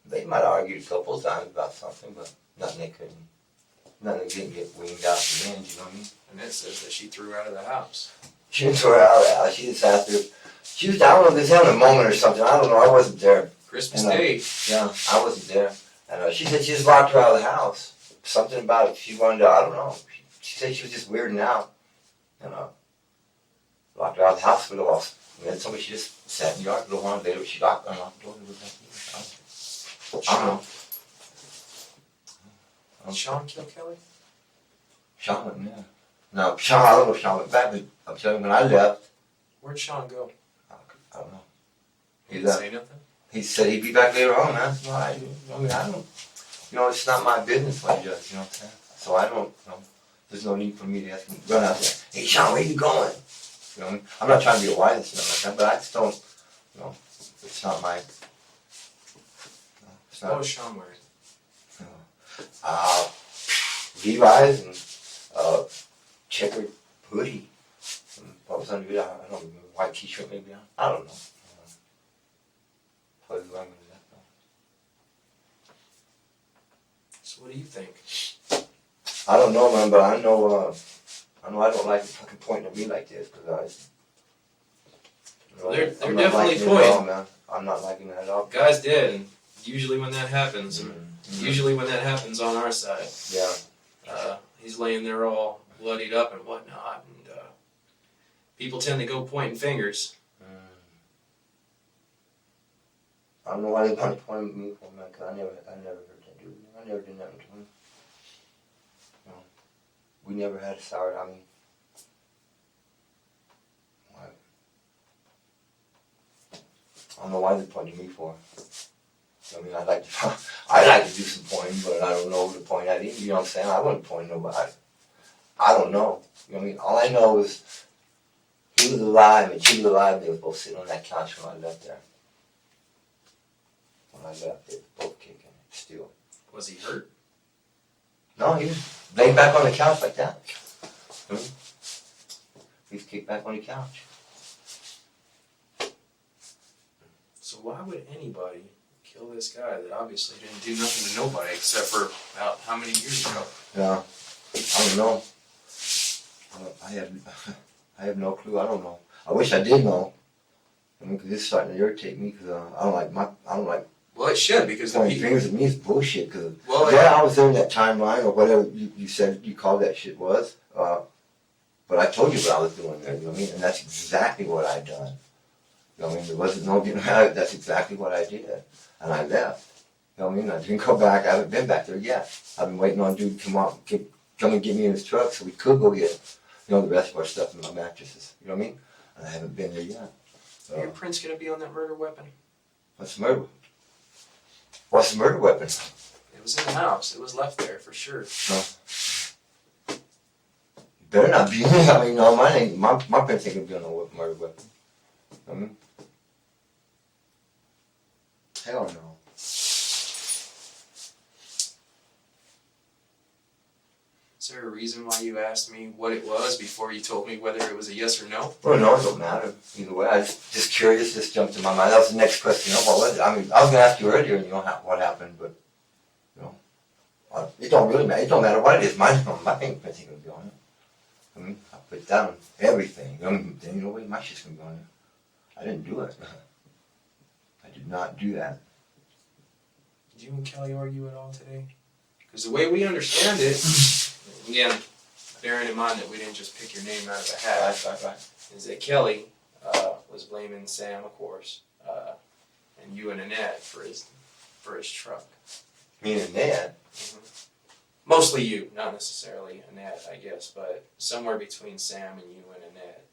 They might have argued a couple of times about something, but nothing they didn't get weaned out in the end, you know what I mean? Annette says that she threw her out of the house. She didn't throw her out of the house. She just asked her. She was, I don't know, if they was having a moment or something. I don't know. I wasn't there. Christmas Day. Yeah, I wasn't there. And she said she just locked her out of the house. Something about it. She wanted to, I don't know. She said she was just weirding out. And locked her out of the house for a little while. And then somebody, she just sat in the yard for a little while later. She locked and unlocked the door. I don't know. Sean killed Kelly? Sean went, yeah. No, Sean, I don't know if Sean went back, but I'm telling you, when I left, Where'd Sean go? I don't know. He didn't say nothing? He said he'd be back later on, man. No, I mean, I don't, you know, it's not my business what he does, you know what I'm saying? So I don't, you know, there's no need for me to ask him, run out there, hey Sean, where you going? You know, I'm not trying to be a wise and stuff like that, but I just don't, you know, it's not my, it's What not, was Sean wearing? Levi's and, checkered hoodie. And what was under it? I don't remember, white t-shirt maybe on, I don't know. Probably wrong with that though. So what do you think? I don't know, man, but I know I don't like you fucking pointing at me like this, because They're I'm not definitely liking it at all, pointing. man. I'm not liking it at all. Guys did, and usually when that happens, Mm-hmm. usually when that happens on our side, Yeah. he's laying there all bloodied up and whatnot, and people tend to go pointing fingers. I don't know why they want to point at me for, man, because I never heard that dude. I never did nothing to him. You know, we never had a sour, I mean, what? I don't know why they pointed at me for. I mean, I'd like to do some pointing, but I don't know who to point at either, you know what I'm saying? I wouldn't point at nobody. I don't know. You know what I mean? All I know is he was alive and she was alive, and they were both sitting on that couch when I left there. When I left, they were both kicking it still. Was he hurt? No, he was laying back on the couch like that. He was kicked back on the couch. So why would anybody kill this guy that obviously didn't do nothing to nobody except for about how many years ago? Yeah, I don't know. I have no clue. I don't know. I wish I did know. I mean, because it's starting to irritate me. Because I don't like Well, it should, because the pointing people. fingers at me is bullshit. Because Well, yeah, I was there in that timeline or whatever you said you called that shit was. But I told you what I was doing there. You know what I mean? And that's exactly what I done. You know what I mean? There wasn't no getting out. That's exactly what I did. And I left. You know what I mean? I didn't go back. I haven't been back there yet. I've been waiting on dude to come and get me in his truck so we could go get, you know, the rest of our stuff in my mattresses. You know what I mean? And I haven't been there yet. Are your prints gonna be on that murder weapon? What's the murder? What's the murder weapon? It was in the house. It was left there for sure. Better not be. I mean, no, my prints ain't gonna be on no murder weapon. I mean, hell no. Is there a reason why you asked me what it was before you told me whether it was a yes or no? Well, no, it don't matter. Either way, I just curious. Just jumped in my mind. That was the next question. You know, what was it? I mean, I was gonna ask you earlier, you know, what happened, but you know, it don't really matter. It don't matter what it is. My fingerprints ain't gonna be on it. I mean, I put down everything. Then you know what? My shit's gonna be on it. I didn't do it. I did not do that. Did you and Kelly argue at all today? Because the way we understand it, again, bearing in mind that we didn't just pick your name out of a hat, Right. is that Kelly was blaming Sam, of course, and you and Annette for his truck. Me and Ned. Mostly you, not necessarily Annette, I guess, but somewhere between Sam and you and Annette,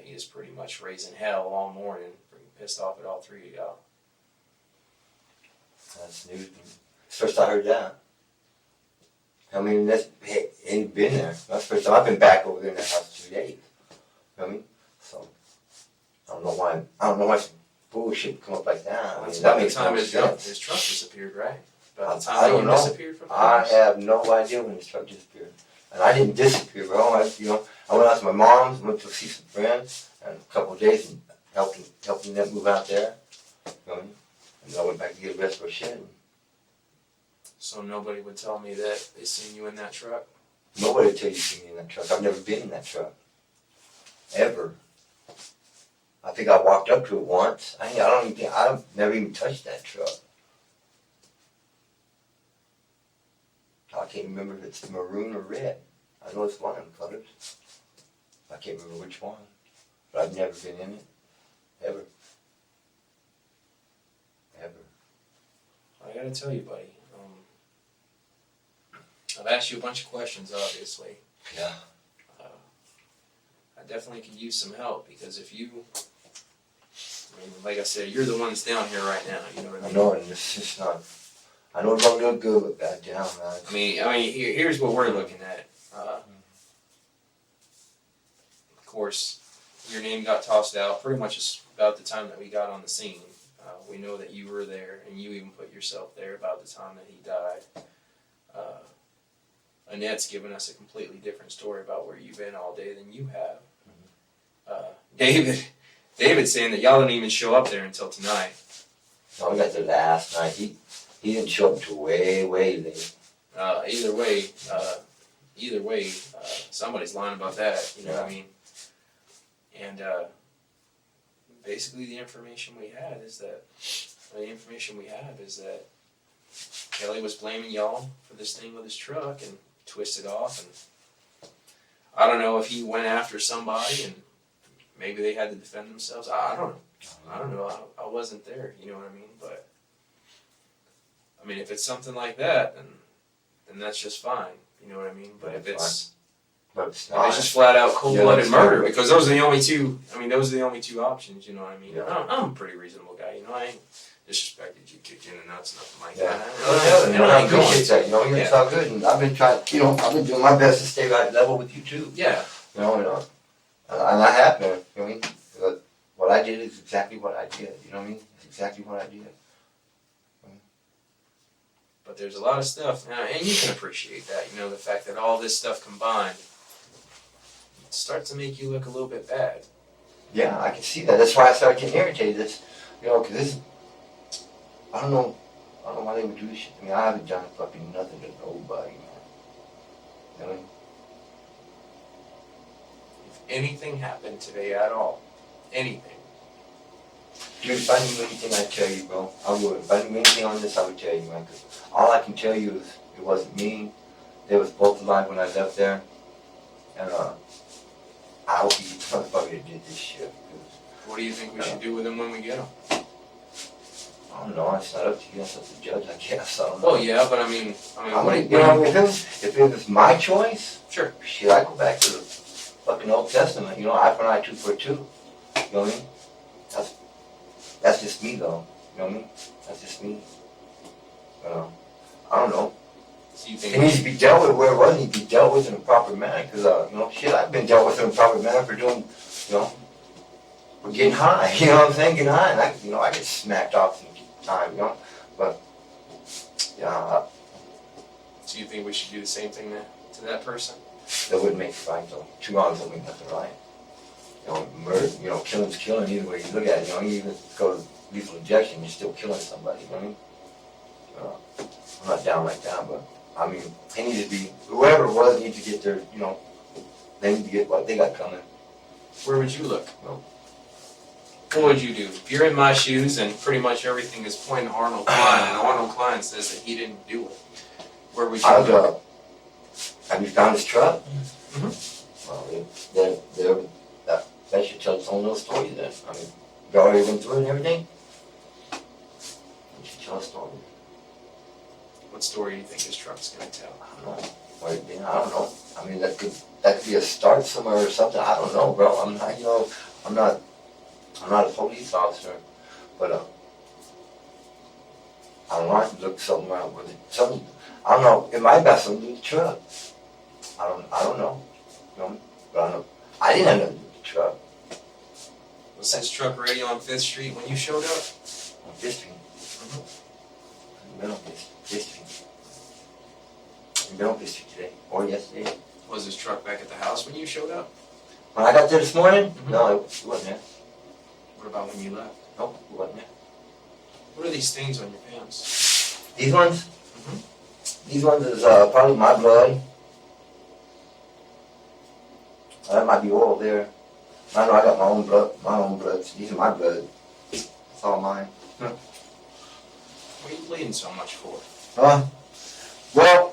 he is pretty much raising hell all morning, pretty pissed off at all three of y'all. That's news. First I heard that. I mean, that's, hey, ain't been there. That's the first time I've been back over there in that house 2 days. You know what I mean? So, I don't know why some bullshit come up like that. I That's mean, about that the makes time no his sense. truck disappeared, right? About the I time that don't you know. disappeared from the I house? have no idea when his truck disappeared. And I didn't disappear, bro. I went out to my mom's, went to see some friends, and a couple of days and helping them move out there. You know what I mean? And then I went back to get the rest of our shit. So nobody would tell me that they seen you in that truck? Nobody would tell you see me in that truck. I've never been in that truck. Ever. I think I walked up to it once. I've never even touched that truck. I can't remember if it's maroon or red. I know it's one of them colors. I can't remember which one. But I've never been in it. Ever. Ever. I gotta tell you, buddy. I've asked you a bunch of questions, obviously. Yeah. I definitely could use some help because if you, I mean, like I said, you're the ones down here right now. You know what I I mean? know, and it's just not. I know it's gonna look good, but goddamn, man. I mean, here's what we're looking at. Of course, your name got tossed out pretty much about the time that we got on the scene. We know that you were there, and you even put yourself there about the time that he died. Annette's given us a completely different story about where you've been all day than you have. David's saying that y'all didn't even show up there until tonight. No, we got there last night. He didn't show up until way late. Either way, somebody's lying about that. You know what I mean? And basically, the information we have is that Kelly was blaming y'all for this thing with his truck and twisted off, and I don't know if he went after somebody and maybe they had to defend themselves. I don't know. I wasn't there. You know what I mean? But I mean, if it's something like that, then that's just fine. You know what I mean? But if it's just flat out cold-blooded murder, because those are the only two. I mean, those are the only two options. You know what I mean? Yeah. I'm a pretty reasonable guy. You know, I ain't disrespected you, kicked you in the nuts, nothing like Yeah. that. I appreciate that. It's all good, and I've been trying. I've been doing my best to stay right level with you too. Yeah. And I have been. You know what I mean? But what I did is exactly what I did. You know what I mean? It's exactly what I did. But there's a lot of stuff, and you can appreciate that. You know, the fact that all this stuff combined starts to make you look a little bit bad. Yeah, I can see that. That's why I started getting irritated. Because this, I don't know why they would do this shit. I mean, I haven't done fucking nothing to nobody, man. You know what I mean? If anything happened today at all, anything. Dude, if I knew anything, I'd tell you, bro. I would. If I knew anything on this, I would tell you, man. 'Cause all I can tell you is it wasn't me. They was both alive when I left there. And I hope you motherfucker did this shit. What do you think we should do with him when we get him? I don't know. It's not up to you. It's up to the judge, I guess. I don't know. Well, yeah, but I mean, if it was my choice, sure. Shit, I go back to the fucking Old Testament. Eye for an eye, tooth for a tooth. You know what I mean? That's just me, though. You know what I mean? That's just me. I don't know. So you think It needs to be dealt with where it was. It needs to be dealt with in a proper manner. Because, I've been dealt with in a proper manner for doing, for getting high. You know what I'm saying? Getting high. And I get smacked off some time, But, yeah. So you think we should do the same thing to that person? That wouldn't make it right, though. 2 wrongs don't make nothing right. Murder, killing's killing either way you look at it. You even go to lethal injection, you're still killing somebody, you know what I mean? I'm not down like that, but, I mean, they need to be, whoever it was needs to get their, they need to get what they got coming. Where would you look? What would you do? If you're in my shoes and pretty much everything is pointing to Arnold Klein, and Arnold Klein says that he didn't do it, where would you look? Have you found his truck? Mm-hmm. Well, that should tell its own little story then. I mean, you already went through it and everything? You should tell a story. What story do you think his truck's going to tell? I don't know. I don't know. I mean, that could be a start somewhere or something. I don't know, bro. I'm not a police officer, but I don't know, I can look something around with it. Something, I don't know, it might have something to do with the truck. I don't know. You know, but I know, I didn't have nothing to do with the truck. Was this truck already on 5th Street when you showed up? On 5th Street. Been on 5th Street. Been on 5th Street today, or yesterday. Was this truck back at the house when you showed up? When I got there this morning, Mhm. no, it wasn't there. What about when you left? Nope, it wasn't there. What are these stains on your pants? These ones? Mhm. These ones is probably my blood. That might be oil there. I know I got my own blood. These are my blood. It's all mine. What are you bleeding so much for? Well,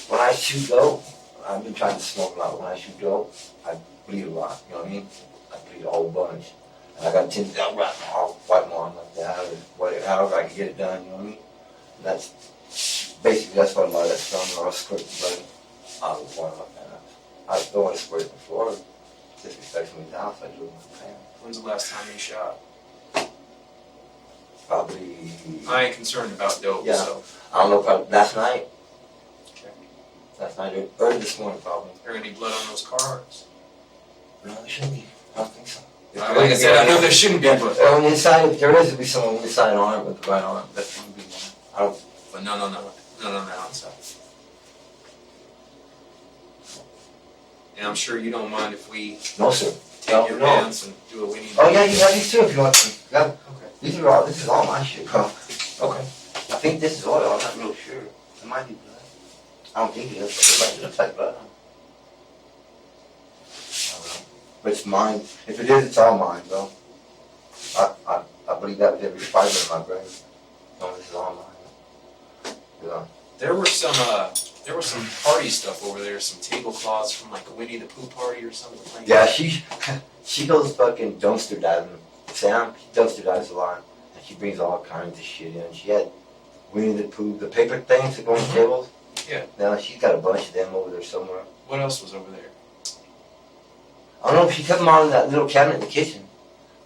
when I shoot dope, I've been trying to smoke a lot. When I shoot dope, I bleed a lot. You know what I mean? I bleed a whole bunch. And I got tins out right now. I'll wipe them on like that, or whatever, however I can get it done. You know what I mean? And that's basically that's what a lot of that's from. I'll squirt the blood out of the water like that. I don't want to squirt it before. Disrespecting me house, I do it with my pants. When's the last time you shot? Probably. I ain't concerned about dope, Yeah. so. I don't know. Probably last night. Okay. Last night or early this morning, probably. Is there any blood on those cards? No, there shouldn't be. I don't think so. Like I said, I know there shouldn't be, but. On the inside, if there is, it'll be someone on the inside arm with the right arm. That's gonna be one. I don't. But none on the outside. And I'm sure you don't mind if we No, sir. take your No. pants and do what we need to Oh do. yeah, you have these too if you want to. Yeah. Okay. These are all. This is all my shit, bro. Okay. I think this is oil. I'm not real sure. It might be blood. I don't think it is, but it looks like blood. I don't know. But it's mine. If it is, it's all mine, bro. I believe that with every fiber in my brain. No, this is all mine. Yeah. There was some party stuff over there, some tablecloths from like a Winnie the Pooh party or something like Yeah, that. she goes fucking dumpster diving. Sam, she dumpster dives a lot. And she brings all kinds of shit in. She had Winnie the Pooh, the paper things that go on the tables. Yeah. Now she's got a bunch of them over there somewhere. What else was over there? I don't know if she kept them all in that little cabinet in the kitchen.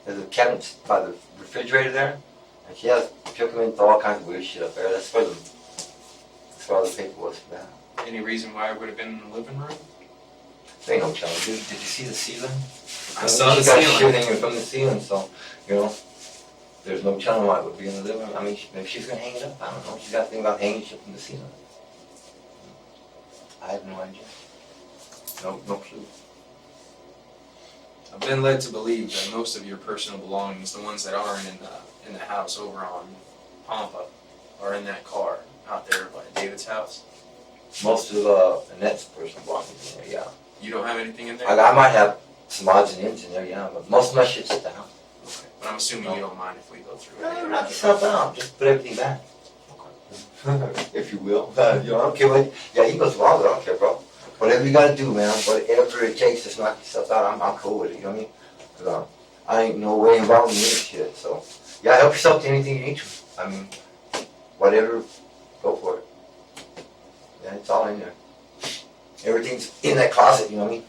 There's a cabinet by the refrigerator there. And she took them into all kinds of weird shit up there. That's where all the paper was for that. Any reason why it would have been in the living room? There ain't no telling. Did you see the ceiling? I saw the She got ceiling. shit hanging from the ceiling, so, you know, there's no telling why it would be in the living room. I mean, maybe she's going to hang it up. I don't know. She's got to think about hanging shit from the ceiling. I have no idea. No clue. I've been led to believe that most of your personal belongings, the ones that aren't in the house over on Pampa, are in that car out there by David's house. Most of Annette's personal belongings in there, yeah. You don't have anything in there? I might have some odds and ends in there, yeah, but most of my shit's at the house. Okay. But I'm assuming you don't mind if we go through No, it. knock yourself out. Just put everything back. If you will. You know, I don't care what. Yeah, you go through all of it. I don't care, bro. Whatever you gotta do, man. Whatever it takes, just knock yourself out. I'm cool with it. You know what I mean? 'Cause, I ain't no way involved in this shit. So, yeah, help yourself to anything you need to. I mean, whatever, go for it. Yeah, it's all in there. Everything's in that closet. You know what I mean?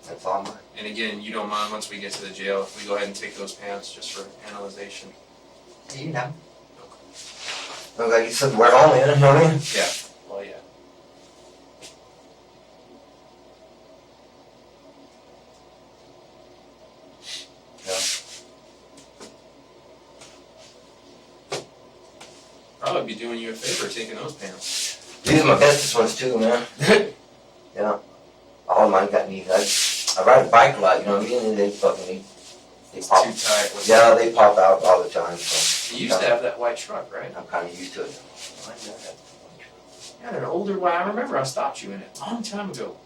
That's all mine. And again, you don't mind once we get to the jail if we go ahead and take those pants just for analyzation? You know. Look like it's something to wear home in. You know what I mean? Yeah. Well, yeah. Probably be doing you a favor taking those pants. These are my bestest ones too, man. Yeah. All of mine got neat. I ride a bike a lot, you know what I mean? And they fucking, they It's pop. too tight. Yeah, they pop out all the time, so. You used to have that white truck, right? I'm kind of used to it. Yeah, an older one. I remember I stopped you in it a long time ago.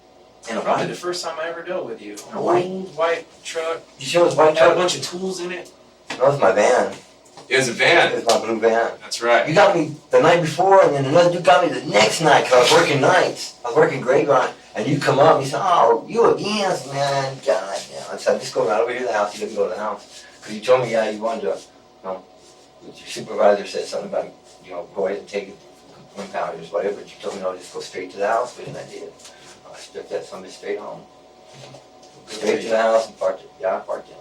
And a Probably white. the first time I ever dealt with you. A white? Old white truck. You sure it was white Had a truck? bunch of tools in it. That was my van. It was a It van. was my blue van. That's right. You got me the night before, and then another dude got me the next night, because I was working nights. I was working graveyard, and you come up, and you said, oh, you again? I said, man, God, yeah. I said, just go right over here to the house. You didn't go to the house. Because you told me, yeah, you wanted to, your supervisor said something about, go ahead and take it to impounders, whatever. But you told me, no, just go straight to the house, but then I did. I took that somebody straight home. Straight to the house and parked it. Yeah, I parked it.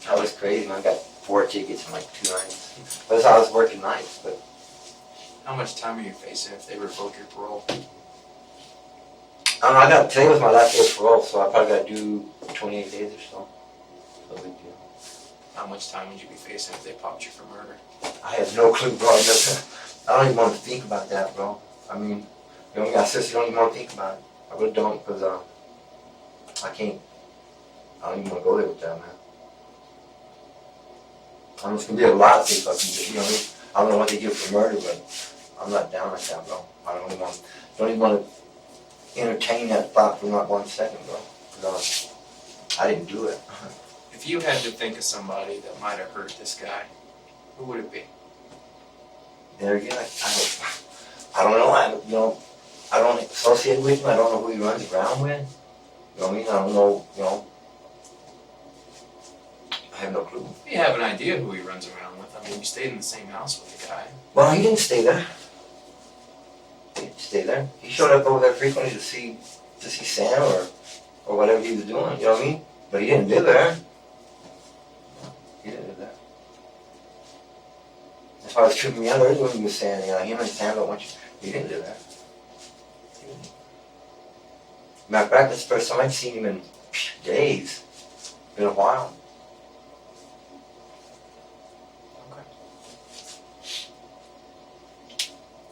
That was crazy, man. I got 4 tickets in like 2 nights. That's how I was working nights, but How much time are you facing if they revoke your parole? I don't know, I got, today was my last day of parole, so I probably gotta do 28 days or so. No big deal. How much time would you be facing if they popped you for murder? I have no clue, bro. I don't even want to think about that, bro. I mean, you know, my sister don't even want to think about it. I really don't, because I can't. I don't even want to go there with that, man. I mean, it's gonna be a lot of things I can do. You know what I mean? I don't know what they give for murder, but I'm not down like that, bro. I don't even want to entertain that thought for not 1 second, bro. 'Cause, I didn't do it. If you had to think of somebody that might have hurt this guy, who would it be? There again, I don't know. I don't associate with him. I don't know who he runs around with. You know what I mean? I don't know. You know, I have no clue. You have an idea who he runs around with. I mean, you stayed in the same house with the guy. Well, he didn't stay there. He didn't stay there. He showed up over there frequently to see Sam or whatever he was doing. You know what I mean? But he didn't live there. He didn't live there. As far as tripping me out earlier when he was saying, you know, him and Sam don't want you. He didn't live there. He didn't. Matter of fact, that's the first time I've seen him in days. Been a while. Okay.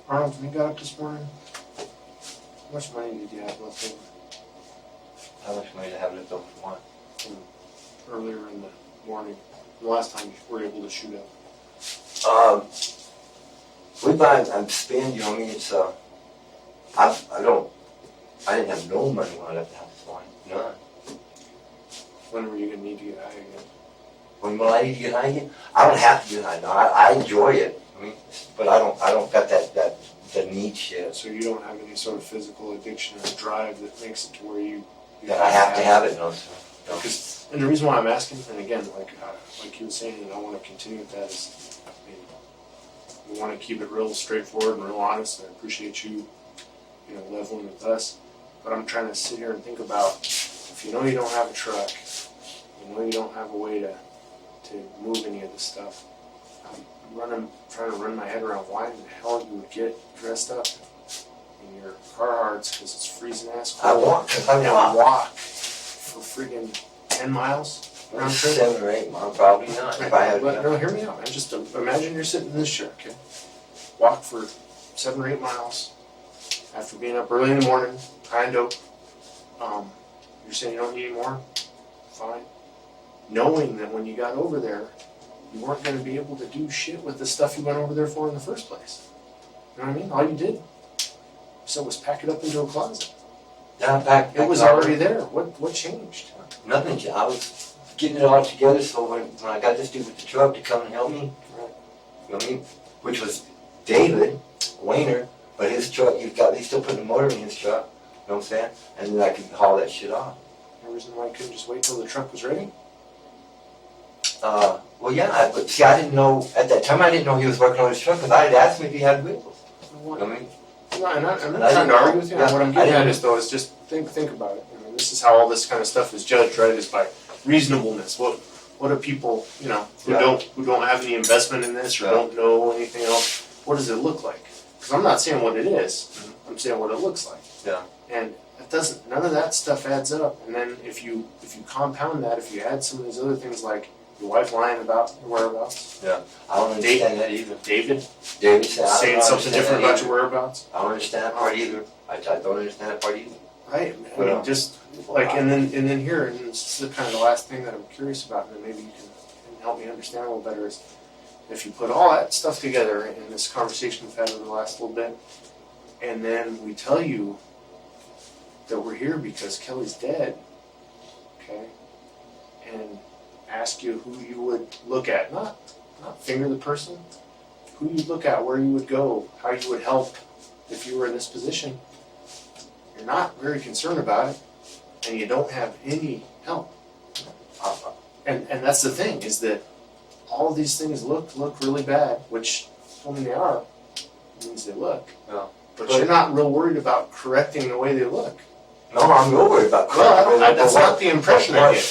Arnold, when you got up this morning, how much money did you have left over? How much money to have left over for what? Earlier in the morning, the last time you were able to shoot up? We buy and spend, you know what I mean? It's, I didn't have no money when I left the house this morning. None. When were you gonna need to get high again? When will I need to get high again? I don't have to get high now. I enjoy it. I mean, but I don't got that need shit. So you don't have any sort of physical addiction or drive that makes it to where you That I have to have it, no, sir. No. Because, and the reason why I'm asking, and again, like you were saying, and I want to continue with that is, I mean, we want to keep it real straightforward and real honest. And I appreciate you, leveling with us. But I'm trying to sit here and think about, if you know you don't have a truck, you know you don't have a way to move any of this stuff. I'm trying to run my head around why in the hell you would get dressed up in your Carhartts because it's freezing ass I cold. walk, because I And walk. walk for friggin' 10 miles round trip. 7 or 8 miles, probably not. If I had But no, hear me out, man. Just imagine you're sitting in this chair, okay? Walk for 7 or 8 miles after being up early in the morning, high and dope. You're saying you don't need any more? Fine. Knowing that when you got over there, you weren't going to be able to do shit with the stuff you went over there for in the first place. You know what I mean? All you did was pack it up into a closet. Yeah, back. It was already there. What changed? Nothing. I was getting it all together, so when I got this dude with the truck to come and help me, you know what I mean? Which was David Wayner, but his truck, he's still putting the motor in his truck, you know what I'm saying? And then I could haul that shit off. No reason why you couldn't just wait till the truck was ready? Well, yeah, but see, I didn't know, at that time I didn't know he was working on his truck, because I had asked him if he had wheels. You know what I mean? No, and I'm I not trying to didn't argue know. with you. Yeah, What I'm I getting at didn't- is, though, is just think about it. This is how all this kind of stuff is judged, right? Is by reasonableness. What do people, who Yeah. don't have any investment in this or Yeah. don't know anything else? What does it look like? Because I'm not saying what it is. Mhm. I'm saying what it looks like. Yeah. And it doesn't. None of that stuff adds up. And then if you compound that, if you add some of these other things like your wife lying about your whereabouts, I don't understand that either. David David said, I saying don't something understand different that about either. your whereabouts. I don't understand that part either. I don't understand that part either. Right. I Well, mean, just like, and then here, and this is kind of the last thing that I'm curious about, and then maybe you can help me understand a little better, is if you put all that stuff together in this conversation we've had over the last little bit, and then we tell you that we're here because Kelly's dead, okay, and ask you who you would look at, not finger the person, who you'd look at, where you would go, how you would help if you were in this position. You're not very concerned about it, and you don't have any help. And that's the thing, is that all of these things look really bad, which, I mean, they are, means they look. Yeah. But you're not real worried about correcting the way they look. No, I'm real worried about crime. Well, that's not the impression I get.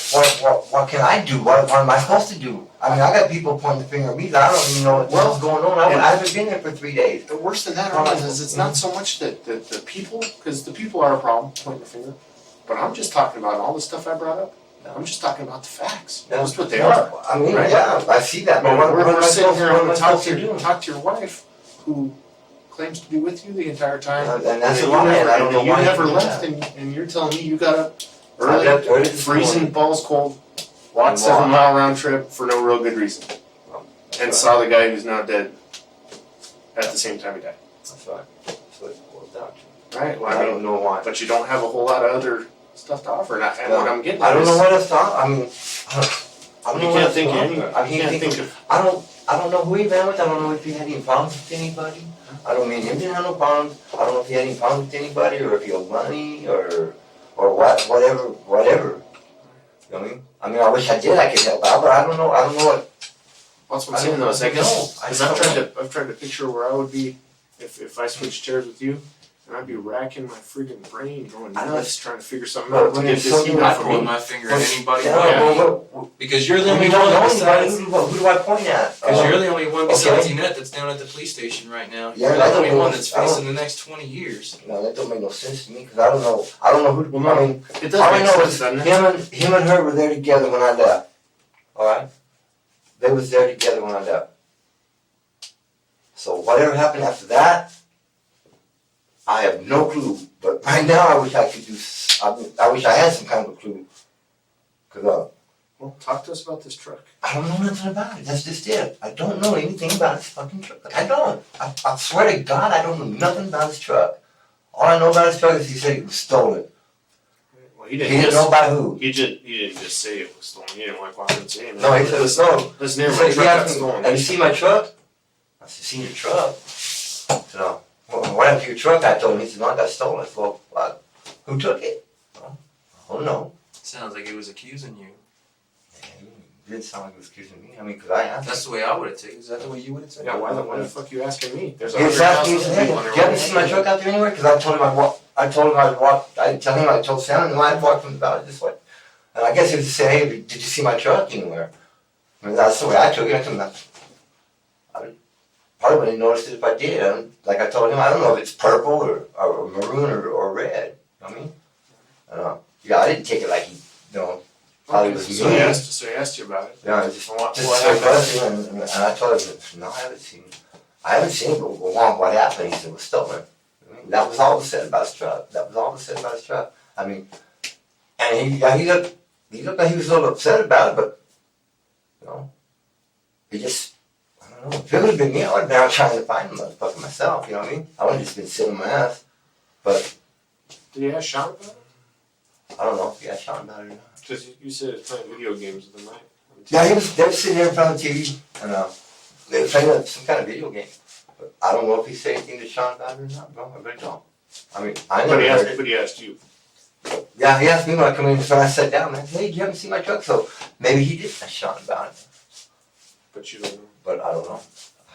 What can I do? What am I supposed to do? I mean, I got people pointing the finger at me that I don't even know what's going on. I haven't been there for 3 days. The worse than that, Arlen, is it's not so much that the people, because the people are a problem, pointing the finger, but I'm just talking about all the stuff I brought up. I'm just talking about the facts. That's what they are. I mean, right? yeah, I see that. But We're sitting here and talk to talk to your wife, who claims to be with you the entire time. And that's a you lie. never, I don't know you why you never do left, that. and you're telling me you got up I left early, early this freezing, morning. balls cold, walked 7-mile round trip for no real good reason, and right. saw the guy who's now dead at the same time he died. That's right. That's what it boils down to. Right. Well, I don't know why. but you don't have a whole lot of other stuff to offer. And what I'm getting at I don't is, know what else to. I mean, I don't you know what can't else think to of any. offer. I You can't think of. I don't know who he ran with. I don't know if he had any problems with anybody. I don't mean him didn't have no problems. I don't know if he had any problems with anybody or if he owed money or whatever. You know what I mean? I wish I did. I could help out, but I don't know. I don't know what. That's what I'm saying though. Is I guess I because don't I've tried to picture where I would be if I switched chairs with you, and I'd be racking my freaking brain, going I know. nuts, trying to figure something But out to when get it's this something email I from point me. my finger at anybody Yeah, but well, because you're the when only you don't one know besides. anybody, who do I point at? Because you're the only one besides Okay. Yvette that's down at the police station right now. Yeah, You're that the only don't one make- that's I don't- facing the next 20 years. No, that don't make no sense to me because I don't know who. Well, I no, mean, it does all I make know sense, is doesn't it? him and her were there together when I left. All right, they was there together when I left. So whatever happened after that, I have no clue. But right now, I wish I could do. I wish I had some kind of a clue. Cause Well, talk to us about this truck. I don't know nothing about it. That's just it. I don't know anything about this fucking truck. I don't. I swear to God, I don't know nothing about his truck. All I know about his truck is he said it was stolen. Well, he He didn't know by who. He didn't just say it was stolen. He didn't like walk up and say, No, he said it was stolen. Listen He here, said, my he truck got asked me, stolen. have you seen my truck? I said, seen your truck? So, what happened to your truck? I told him. He said, no, I got stolen. I said, well, what? Who took it? Oh, no. Sounds like he was accusing you. It didn't sound like he was accusing me. I mean, because I asked him. That's the way I would have taken. Is that the way you would have taken? Yeah, why the fuck you asking me? There's He was asking me, he 100,000 said, people hey, on you haven't seen my truck out there anywhere? Because I told him I didn't tell him, I told Sam, and I walked from about it this way. And I guess he was just saying, hey, did you see my truck anywhere? I mean, that's the way I took it. I told him, I probably wouldn't notice it if I did. Like I told him, I don't know if it's purple or maroon or red. You know what I mean? Yeah, I didn't take it like he, probably was So me. he asked you about it. Yeah, I just What so happened? question, and I told him, no, I haven't seen it. I haven't seen it, but what happened? He said, it was stolen. I mean, that was all was said about his truck. That was all was said about his truck. I mean, and he looked like he was a little upset about it, but, he just, I don't know. If it would have been me, I would have been out trying to find the motherfucker myself, you know what I mean? I wouldn't have just been sitting on my ass. But, Did you ask Sean about it? I don't know if he asked Sean about it or not. Because you said it's playing video games with him, right? Yeah, they were sitting there in front of the TV, and they were playing some kind of video game. But I don't know if he said anything to Sean about it or not. No, I really don't. I mean, I never heard it. But he asked you. Yeah, he asked me when I come in, so I sat down, and I said, hey, you haven't seen my truck? So maybe he did ask Sean about it. But you don't know. But I don't know.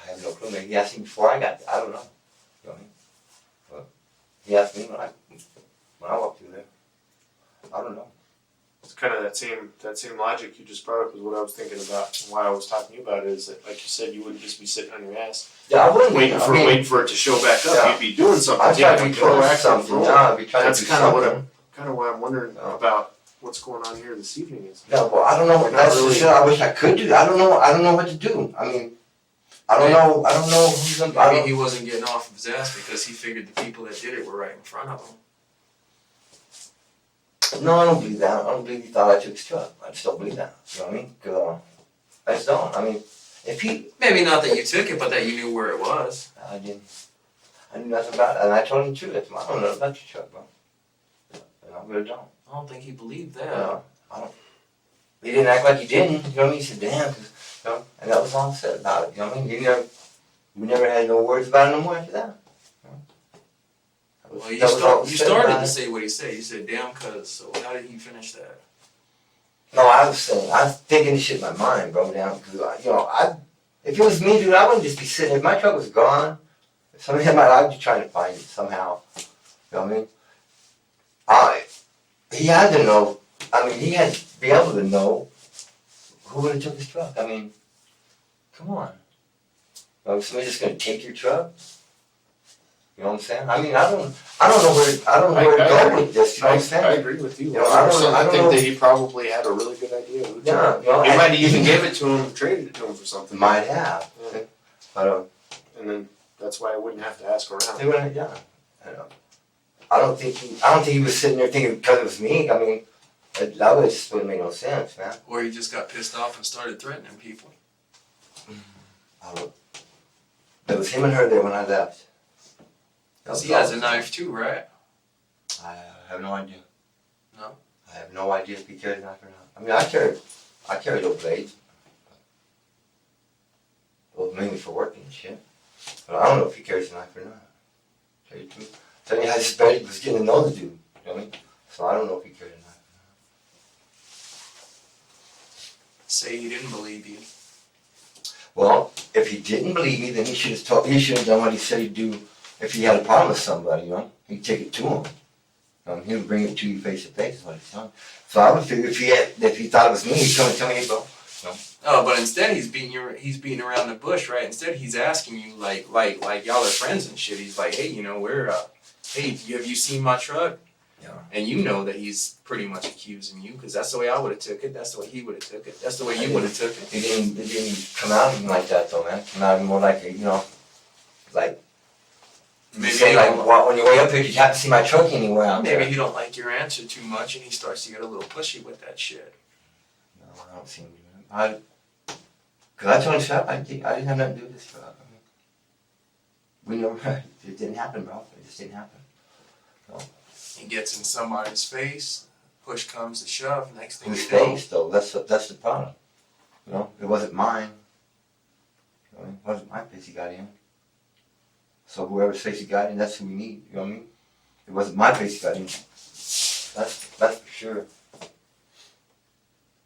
I have no clue. Maybe he asked me before I got there. I don't know. You know what I mean? But he asked me when I walked through there. I don't know. It's kind of that same logic you just brought up is what I was thinking about, and why I was talking to you about it is that, like you said, you wouldn't just be sitting on your ass Yeah, I wouldn't. waiting for it to show back up. Yeah. You'd be doing something. I'd try to be taking a doing proactive something. role. Yeah, I'd be trying That's to do kind of something. what I'm wondering Yeah. about what's going on here this evening is. No, well, I don't know. Not That's really. the shit I wish I could do. I don't know what to do. I mean, I don't know who's gonna. Maybe he wasn't getting off of his ass because he figured the people that did it were right in front of him. No, I don't believe that. I don't believe he thought I took his truck. I just don't believe that. You know what I mean? 'Cause, I just don't. I mean, if he, Maybe not that you took it, but that you knew where it was. I didn't. I knew nothing about it, and I told him the truth. I told him, I don't know about your truck, bro. And I really don't. I don't think he believed that. I don't. He didn't act like he didn't. You know what I mean? He said, "Damn," 'cause, and that was all said about it. You know what I mean? We never had no words about it no more after that. Well, you, That was all you said started about to it. say what he said. You said, damn, cuz. So how did he finish that? No, I was thinking this shit in my mind, bro, down, because, if it was me, dude, I wouldn't just be sitting, if my truck was gone, if somebody had I'd be trying to find it somehow, you know what I mean? he had to know. I mean, he had to be able to know who would have took his truck. I mean, come on. Like, somebody's just gonna take your truck? You know what I'm saying? I mean, I don't know where to go with this. You know what I'm saying? I agree with you. You know, I don't think know. that he probably had a really good idea. Yeah, you know, He might have even gave it to him, traded it to him for something. Might have. Yeah. But And then that's why I wouldn't have to ask around. they would have done. I don't think he was sitting there thinking because it was me. I mean, that wouldn't make no sense, man. Or he just got pissed off and started threatening people. It was him and her there when I left. Cause he has a knife too, right? I have no idea. No? I have no idea if he carried a knife or not. I mean, I carry those blades. Well, mainly for working and shit. But I don't know if he carries a knife or not. Tell you the truth. Tell you, I just barely was getting to know the dude. You know what I mean? So I don't know if he carried a knife Say he didn't believe you. or not. Well, if he didn't believe me, then he should have done what he said he'd do if he had a problem with somebody, you know? He'd take it to him. He would bring it to you face to face, is what he's telling. So I would figure if he thought it was me, he'd come and tell me, hey, bro. Oh, but instead he's beating around the bush, right? Instead he's asking you like y'all are friends and shit. He's like, hey, you know, hey, have you seen my truck? Yeah. And you know that he's pretty much accusing you, because that's the way I would have took it. That's the way he would have took it. That's the way you would have took it. It didn't come out even like that though, man. It came out more like, like, Maybe say, he like, don't- well, when you're way up here, you haven't seen my truck anywhere out there. Maybe he don't like your answer too much, and he starts to get a little pushy with that shit. No, I don't see him doing it. Because I told him, shut up, I didn't have nothing to do with this truck. I mean, it didn't happen, bro. It just didn't happen. He gets in somebody's face, push comes to shove, next thing Whose you know. face, though? That's the problem. You know, it wasn't mine. You know, it wasn't my face he got in. So whoever's face he got in, that's who we need. You know what I mean? It wasn't my face he got in. That's for sure.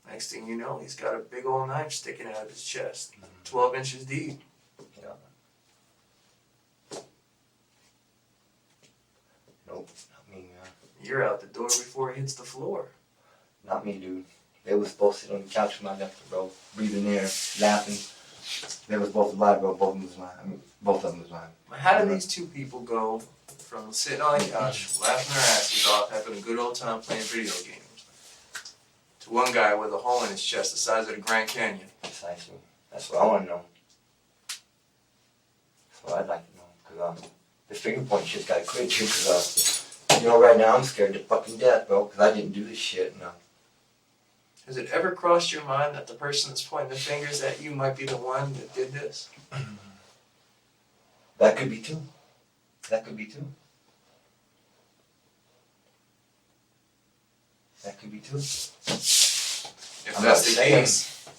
Next thing you know, he's got a big old knife sticking out of his chest, 12 inches deep. Yeah. Nope, not me, man. You're out the door before it hits the floor. Not me, dude. They was both sitting on the couch when I left, bro. Breathing air, laughing. They was both alive, bro. Both of them was mine. I mean, both of them was mine. How did these two people go from sitting on the couch, laughing their asses off, having a good old time playing video games, to one guy with a hole in his chest the size of the Grand Canyon? Precisely. That's what I want to know. That's what I'd like to know. Because this finger point shit's got to quit, too. Because, right now I'm scared to fucking death, bro. Because I didn't do this shit. No. Has it ever crossed your mind that the person that's pointing the fingers at you might be the one that did this? That could be too. That could be too. That could be too. If I'm that's not the saying. case,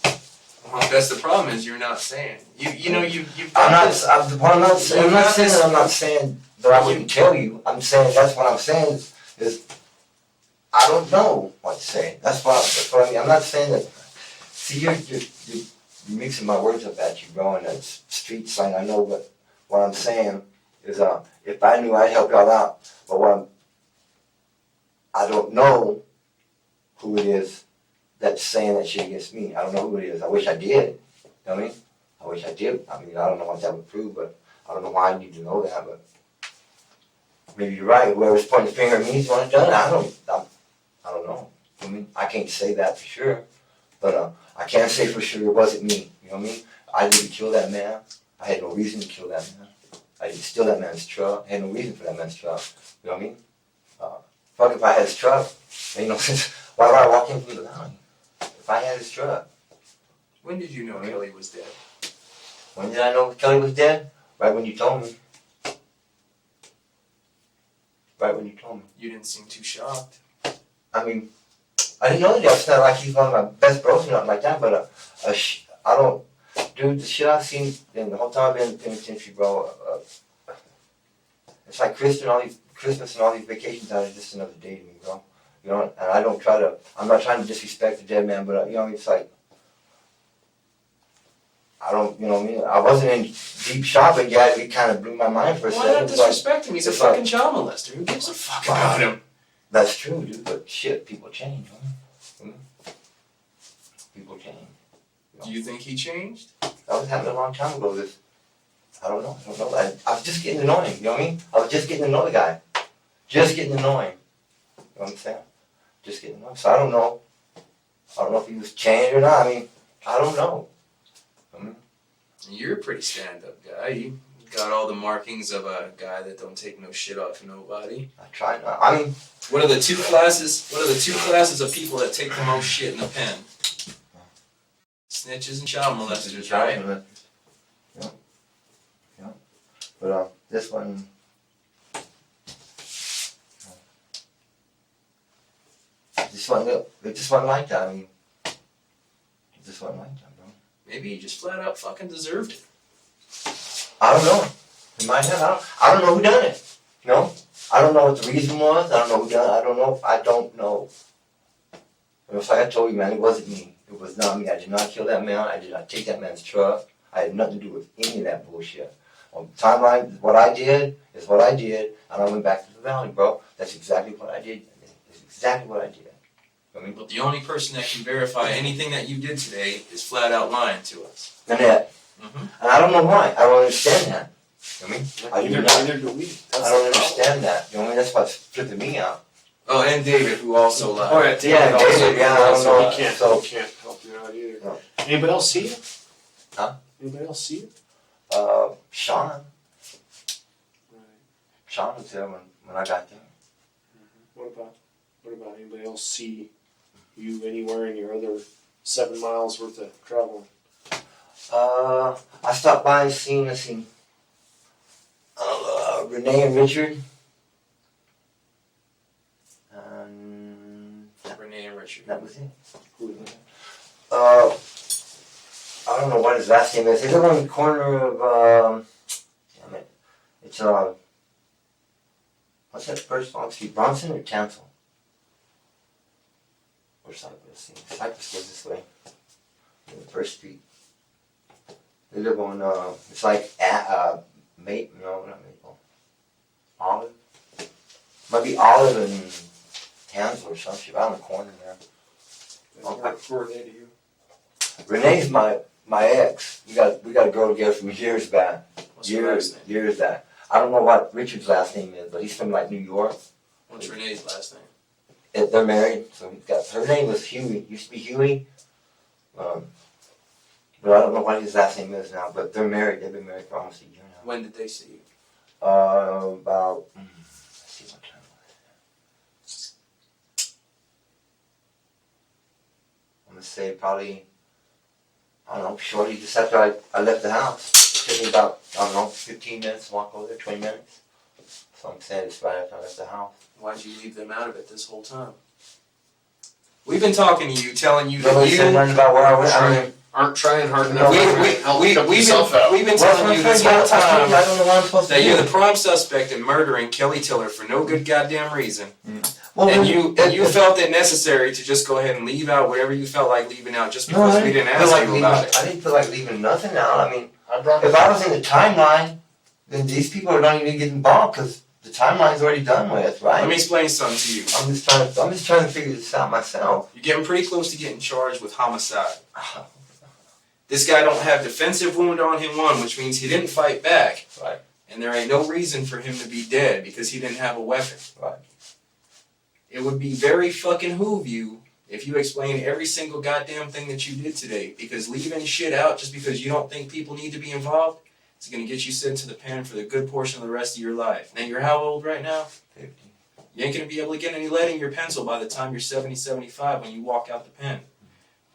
well, that's the problem is you're not saying. You've I'm got not. this. I'm not saying that I wouldn't tell you. I'm saying that's what I'm saying is I don't know what to say. That's what I mean. I'm not saying that. See, you're mixing my words up at you, bro, and that's street slang. I know, but what I'm saying is, if I knew, I'd help y'all out. But I don't know who it is that's saying that shit against me. I don't know who it is. I wish I did. You know what I mean? I wish I did. I mean, I don't know what that would prove, but I don't know why I need to know that, but maybe you're right. Whoever's pointing the finger at me is the one that done it. I don't know. I mean, I can't say that for sure, but I can say for sure it wasn't me. You know what I mean? I didn't kill that man. I had no reason to kill that man. I didn't steal that man's truck. I had no reason for that man's truck. You know what I mean? Fuck if I had his truck. Ain't no sense. Why would I walk in from the valley? If I had his truck. When did you know Kelly was dead? When did I know Kelly was dead? Right when you told me. Right when you told me. You didn't seem too shocked. I mean, I didn't know that. It's not like he's one of my best bros or nothing like that, but I don't, dude, the shit I've seen in the whole time I've been in the penitentiary, bro, it's like Christmas and all these vacations out is just another day to me, bro. You know, and I'm not trying to disrespect the dead man, but, it's like, I don't, you know what I mean? I wasn't in deep shock, but it kind of blew my mind for a Why second. not It's like, disrespect him? He's a it's like- fucking child molester. Who gives a fuck about him? That's true, dude, but shit, people change, huh? People change. Do you think he changed? That was happening a long time ago. I don't know. I was just getting to know him, you know what I mean? I was just getting to know the guy. Just getting to know him. You know what I'm saying? Just getting to know him. So I don't know. I don't know if he was changed or not. I mean, I don't know. You're a pretty stand-up guy. You got all the markings of a guy that don't take no shit off of nobody. I try not. I mean, What are the two classes? What are the two classes of people that take the most shit in the pen? Snitches and child molesters, right? Yeah. Yeah. But this one. It just wasn't like that. I mean, it just wasn't like that, bro. Maybe he just flat out fucking deserved it. I don't know. He might have. I don't know who done it. You know? I don't know what the reason was. I don't know who done it. I don't know. I don't know. But it's like I told you, man, it wasn't me. It was not me. I did not kill that man. I did not take that man's truck. I had nothing to do with any of that bullshit. On the timeline, what I did is what I did, and I went back to the valley, bro. That's exactly what I did. That's exactly what I did. I mean, But the only person that can verify anything that you did today is flat out lying to us. Annette. Mm-hmm. And I don't know why. I don't understand that. I mean, I do not. Neither do we. That's I don't the problem. understand that. You know what I mean? That's what's flipping me out. Oh, and David, who also lied. Oh yeah, David Yeah, also. David, yeah, I don't also, know. he can't. So- He can't help you out either. No. Anybody else see you? Huh? Anybody else see you? Sean. Right. Sean was there when I got there. What about anybody else see you anywhere in your other 7 miles worth of traveling? I stopped by and seen Renee and Richard. And Renee and Richard. that was it. Who are they? I don't know what his last name is. They live on the corner of, damn it. It's, what's that first long street? Bronson or Tansel? Or Cypress? Cypress goes this way. In the first street. They live on, it's like, no, not Maple. Olive? Might be Olive and Tansel or some shit. Out on the corner there. Who are they to you? Renee's my ex. We got a girl together from years back. What's her last name? Years back. I don't know what Richard's last name is, but he's from like New York. What's Renee's last name? They're married, so he's got. Her name was Huey. Used to be Huey. But I don't know what his last name is now. But they're married. They've been married for almost a year now. When did they see you? About. Let's see what time it was. I'm gonna say probably. I don't know. Shortly just after I left the house. It took me about 15 minutes to walk over there. 20 minutes. So I'm saying it's right after I left the house. Why'd you leave them out of it this whole time? We've been talking to you, telling you that Nobody you. said nothing about where I went. I mean, Aren't trying hard enough. We- to help We've yourself out. been well, telling you this whole I time don't know what I'm supposed to that do. you're the prime suspect in murdering Kelly Tiller for no good goddamn reason. Well, And then- you felt it necessary to just go ahead and leave out whatever you felt like leaving out just No, because I we didn't feel ask like you leaving, about it. I didn't feel like leaving nothing out. I mean, I brought if I was in the timeline, then these people are not even getting involved because the timeline's already done with, right? Let me explain something to you. I'm just trying to figure this out myself. You're getting pretty close to getting charged with homicide. This guy don't have defensive wound on him, one, which means he didn't fight back. Right. And there ain't no reason for him to be dead because he didn't have a weapon. Right. It would be very fucking hoove you if you explained every single goddamn thing that you did today, because leaving shit out just because you don't think people need to be involved is going to get you sent to the pen for the good portion of the rest of your life. Now, you're how old right now? 50. You ain't going to be able to get any lead in your pencil by the time you're 70, 75 when you walk out the pen.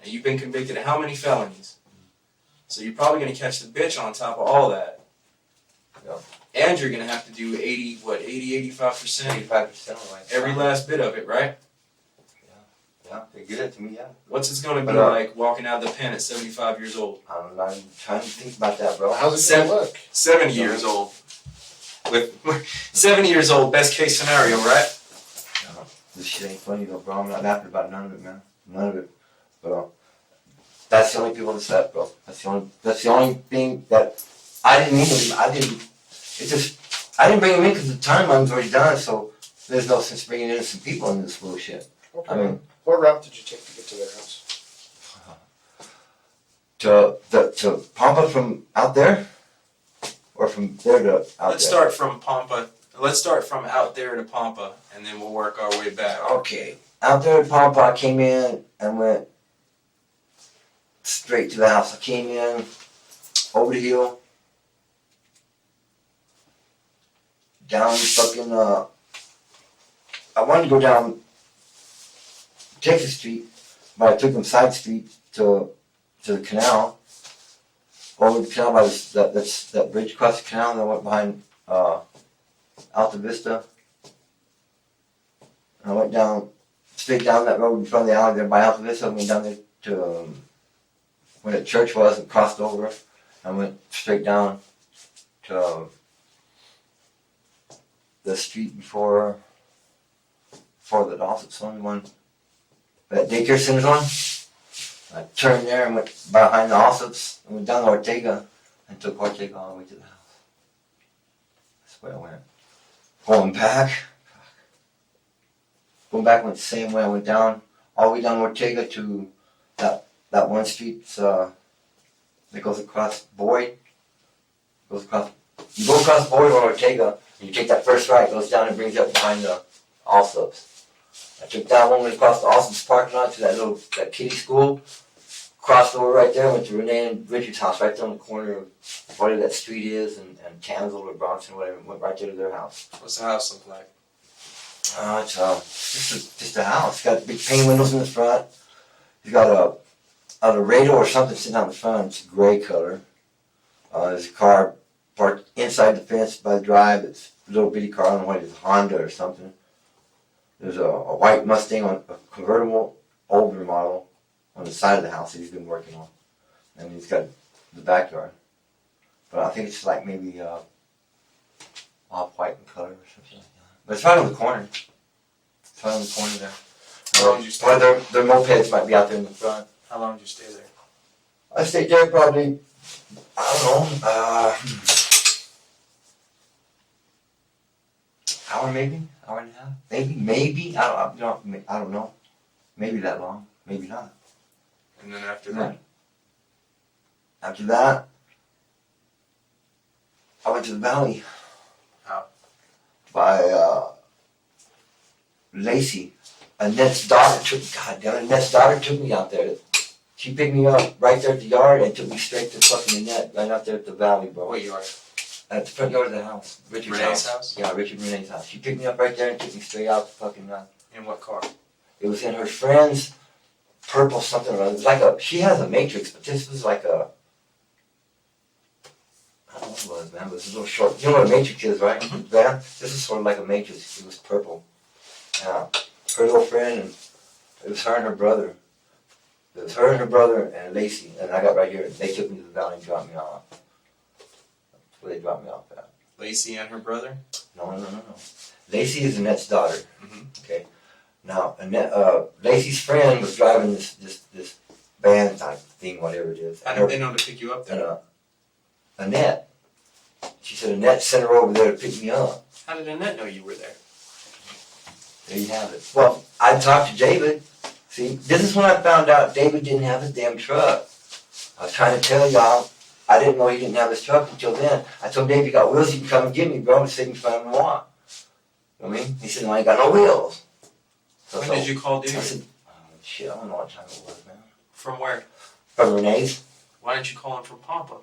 Now, you've been convicted of how many felonies? So you're probably going to catch the bitch on top of all that. Yep. And you're going to have to do 85%? 85% right. Every last bit of it, right? Yeah, they give it to me, yeah. What's it going to be But, like walking out of the pen at 75 years old? I'm not even trying to think about that, bro. How's it gonna look? 70 years old. With 70 years old, best case scenario, right? This shit ain't funny though, bro. I'm not laughing about none of it, man. None of it. But that's the only people that said, bro. That's the only thing that I didn't bring him in because the timeline was already done. So there's no sense bringing innocent people into this bullshit. Okay. I mean, what route did you take to get to their house? to Pampa from out there, or from there to out Let's there? start from Pampa. Let's start from out there to Pampa, and then we'll work our way back. Okay, out there to Pampa, I came in and went straight to the house. I came in over the hill, down fucking. I wanted to go down Texas Street, but I took them side street to the canal, over the canal by that bridge across the canal, and I went behind Alta Vista. And I went down, straight down that road in front of the alley there by Alta Vista. I went down there to where the church was and crossed over. I went straight down to the street before the Dawson's one, that daycare center's on. I turned there and went behind the Ossops and went down to Ortega and took Ortega all the way to the house. That's where I went. Going back went the same way. I went down, all the way down Ortega to that one street that goes across Boyd. You go across Boyd or Ortega, and you take that first right, goes down and brings you up behind the Ossops. I took that one, went across the Ossops parking lot to that kiddie school. Crossed over right there, went to Renee and Richard's house, right there on the corner of whatever that street is, and Townsville or Bronson, whatever. Went right there to their house. What's the house look like? It's just a house. It's got big pane windows in the front. It's got a Laredo or something sitting out in the front. It's gray color. There's a car parked inside the fence by the drive. It's a little bitty car. I don't know what it is, Honda or something. There's a white Mustang on a convertible older model on the side of the house that he's been working on. And he's got the backyard. But I think it's like maybe off-white in color or something like that. But it's right on the corner. It's right on the corner there. How long did you stay Well, there? their mopeds might be out there in the front. How long did you stay there? I stayed there probably, I don't know, hour maybe, hour and a half, maybe, I don't know, maybe that long, maybe not. And then after that? After that, I went to the valley. How? By Lacey. Annette's daughter took me out there. She picked me up right there at the yard and took me straight to fucking Annette, right out there at the valley, bro. What yard? At the front yard of the house. Richard's Renee's house? Yeah, Richard and Renee's house. She picked me up right there and took me straight out to fucking In what car? it was in her friend's purple something or other. It was like she has a Matrix, but this was like I don't know what it was, man, but it was a little short. You know what a Matrix is, right? Mhm. Yeah? This is sort of like a Matrix. It was purple. Her little friend, and it was her and her brother. It was her and her brother and Lacey, and I got right here. They took me to the valley and dropped me off. That's where they dropped me off at. Lacey and her brother? No. Lacey is Annette's daughter. Mhm. Okay. Now, Lacey's friend was driving this van type thing, whatever it is. How did they know to pick you up there? And Annette. She said Annette sent her over there to pick me up. How did Annette know you were there? There you have it. Well, I talked to David. See, this is when I found out David didn't have his damn truck. I was trying to tell y'all, I didn't know he didn't have his truck until then. I told Dave, you got wheels, you can come and get me, bro. It's sitting in front of him want. You know what I mean? He said, no, I ain't got no wheels. So, When did you call I David? said, oh, shit, I don't know what time it was, man. From where? From Renee's. Why didn't you call him from Pampa?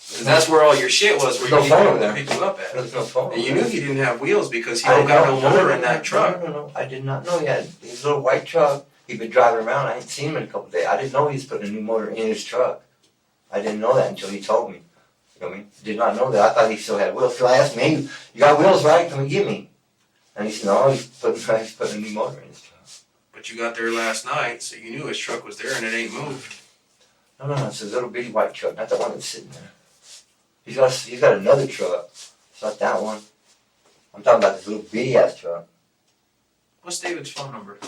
Because that's where all your shit was, where No you needed phone him to there. pick you up at. There was no phone. And you knew he didn't have wheels because he I don't got no didn't know. motor in that truck. No, I did not know he had his little white truck. He'd been driving around. I hadn't seen him in a couple of days. I didn't know he was putting a new motor in his truck. I didn't know that until he told me. You know what I mean? Did not know that. I thought he still had wheels. So I asked him, hey, you got wheels, right? Come and get me. And he said, no, he's putting a new motor in his truck. But you got there last night, so you knew his truck was there and it ain't moved. No, it's a little bitty white truck, not the one that's sitting there. He's got another truck. It's not that one. I'm talking about this little bitty ass truck. What's David's phone number?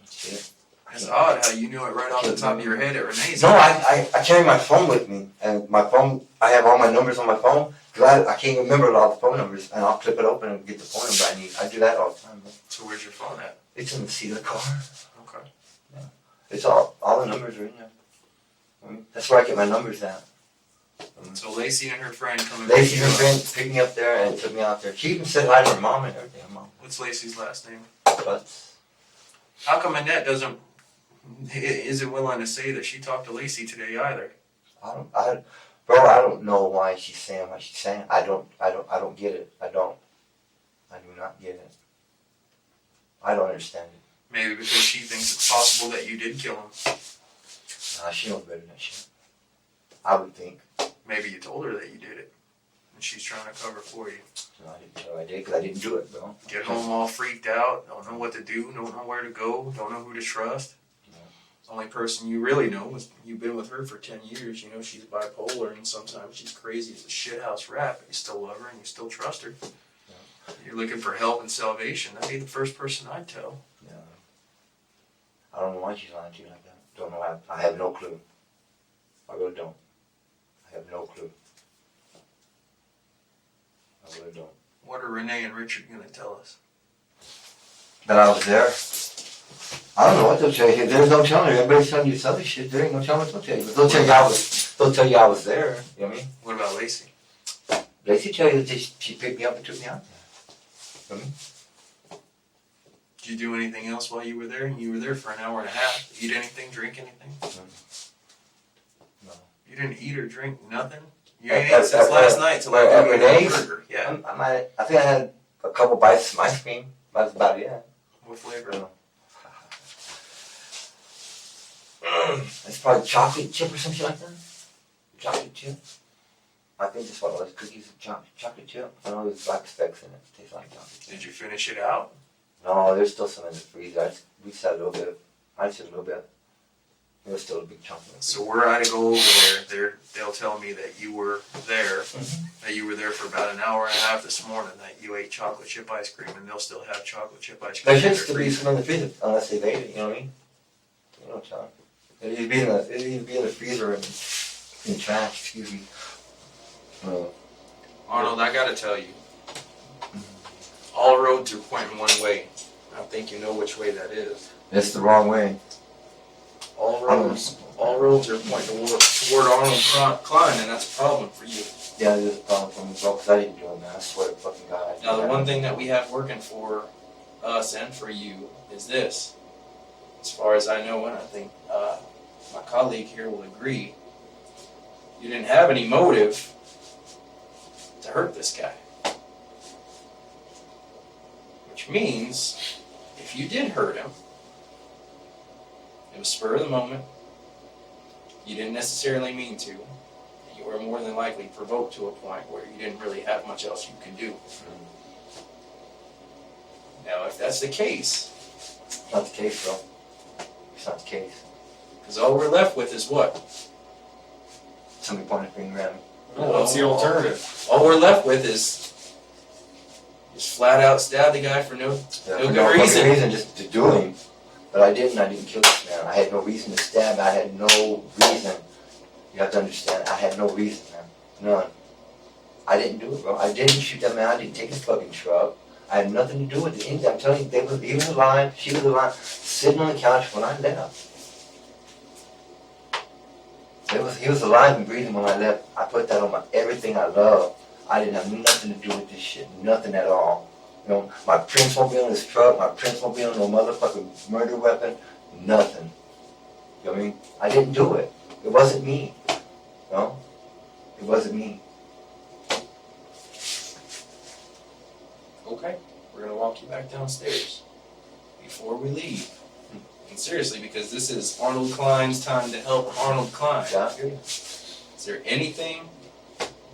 Shit. Has That's odd how you knew it right off the top of your head at Renee's. No, I carry my phone with me, and my phone, I have all my numbers on my phone, because I can't remember all the phone numbers, and I'll clip it open and get the phone number I need. I do that all the time. So where's your phone at? It's in the seat of the car. Okay. It's all the numbers are in there. That's where I get my numbers at. So Lacey and her friend come and Lacey, pick her you up. friend, picked me up there and took me out there. She even said hi to her mom and everything. Mom, What's Lacey's last name? but How come Annette isn't willing to say that she talked to Lacey today either? I don't know why she's saying what she's saying. I don't get it. I do not get it. I don't understand it. Maybe because she thinks it's possible that you did kill him. Nah, she knows better than that shit. I would think. Maybe you told her that you did it, and she's trying to cover for you. No, I didn't tell her I did because I didn't do it, bro. Get home all freaked out, don't know what to do, don't know where to go, don't know who to trust. Yeah. The only person you really know is you've been with her for 10 years. You know she's bipolar, and sometimes she's crazy as a shithouse rat, but you still love her and you still trust her. Yeah. You're looking for help and salvation. That'd be the first person I'd tell. Yeah. I don't know why she's lying to you like that. Don't know. I have no clue. I really don't. I have no clue. I really don't. What are Renee and Richard gonna tell us? That I was there. I don't know what they'll tell you. There's no telling you. Everybody's telling you this other shit. There ain't no telling what they'll tell you. But they'll tell you I was there. You know what I mean? What about Lacey? Lacey tell you that she picked me up and took me out there. You know what I mean? Did you do anything else while you were there? You were there for an hour and a half. Eat anything? Drink anything? No. You didn't eat or drink nothing? You ain't ate since last night till I at gave you a Renee's? burger. Yeah. I think I had a couple bites of some ice cream. That's about it. What flavor? It's probably chocolate chip or something like that. Chocolate chip. I think that's what it was. Cookies and chocolate chip. I know there's black specks in it. It tastes like chocolate chip. Did you finish it out? No, there's still some in the freezer. We just had a little bit. I just had a little bit. There was still a big chunk of it. So were I to go over there, they'll tell me that you were there, that you were there for about an hour and a half this morning, that you ate chocolate chip ice cream, and they'll still have chocolate chip ice cream. There in should their still be freezer. some in the freezer unless they've ate it. You know what I mean? You know what I'm saying? It'd be in the freezer and in trash. Excuse me. Arnold, I gotta tell you, all roads are pointing one way. I think you know which way that is. It's the wrong way. All roads are pointing toward Arnold Klein, and that's a problem for you. Yeah, it is a problem for me, bro, because I didn't do it, man. I swear to fucking God. I did Now, the that. one thing that we have working for us and for you is this. As far as I know, and I think my colleague here will agree, you didn't have any motive to hurt this guy. Which means, if you did hurt him, it was spur of the moment, you didn't necessarily mean to, you were more than likely provoked to a point where you didn't really have much else you could do. Now, if that's the case, It's not the case, bro. It's not the case. because all we're left with is what? Somebody pointed a finger at me. What's the alternative? All we're left with is just flat out stab the guy for no Yeah, No for good no fucking reason. reason, just to do him. But I didn't kill this man. I had no reason to stab. I had no reason. You have to understand, I had no reason, man. None. I didn't do it, bro. I didn't shoot that man. I didn't take his fucking truck. I had nothing to do with it. I'm telling you, he was alive, she was alive, sitting on the couch when I left. He was alive and breathing when I left. I put that on everything I love. I didn't have nothing to do with this shit. Nothing at all. You know, my prints won't be on his truck. My prints won't be on no motherfucking murder weapon. Nothing. You know what I mean? I didn't do it. It wasn't me. You know? It wasn't me. Okay, we're gonna walk you back downstairs before we leave. And seriously, because this is Arnold Klein's time to help Arnold Klein. Yeah, I hear you. Is there anything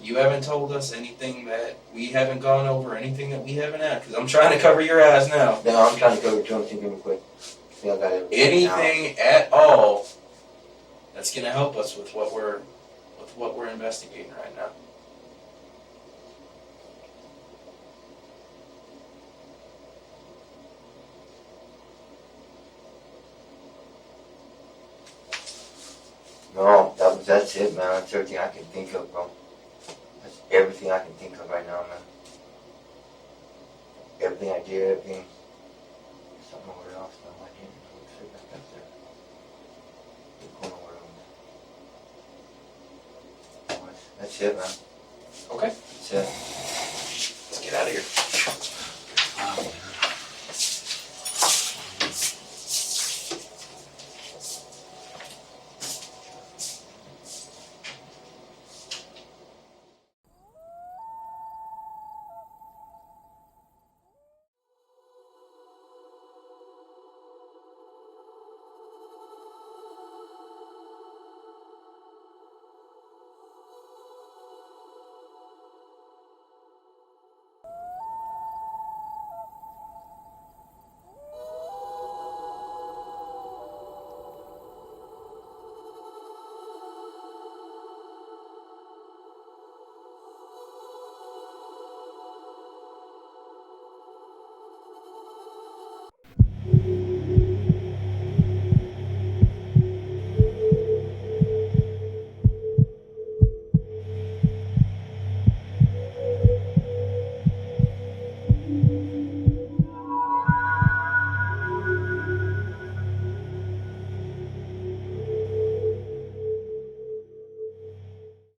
you haven't told us? Anything that we haven't gone over? Anything that we haven't asked? Because I'm trying to cover your ass now. No, I'm trying to cover 2 things real quick. I think I got everything now. Anything at all that's gonna help us with what we're investigating right now. No, that's it, man. That's everything I can think of, bro. That's everything I can think of right now, man. Everything I did, everything. Something over else, no, I didn't. Let's see back up there. Keep going over. That's it, man. Okay, That's it. let's get out of here.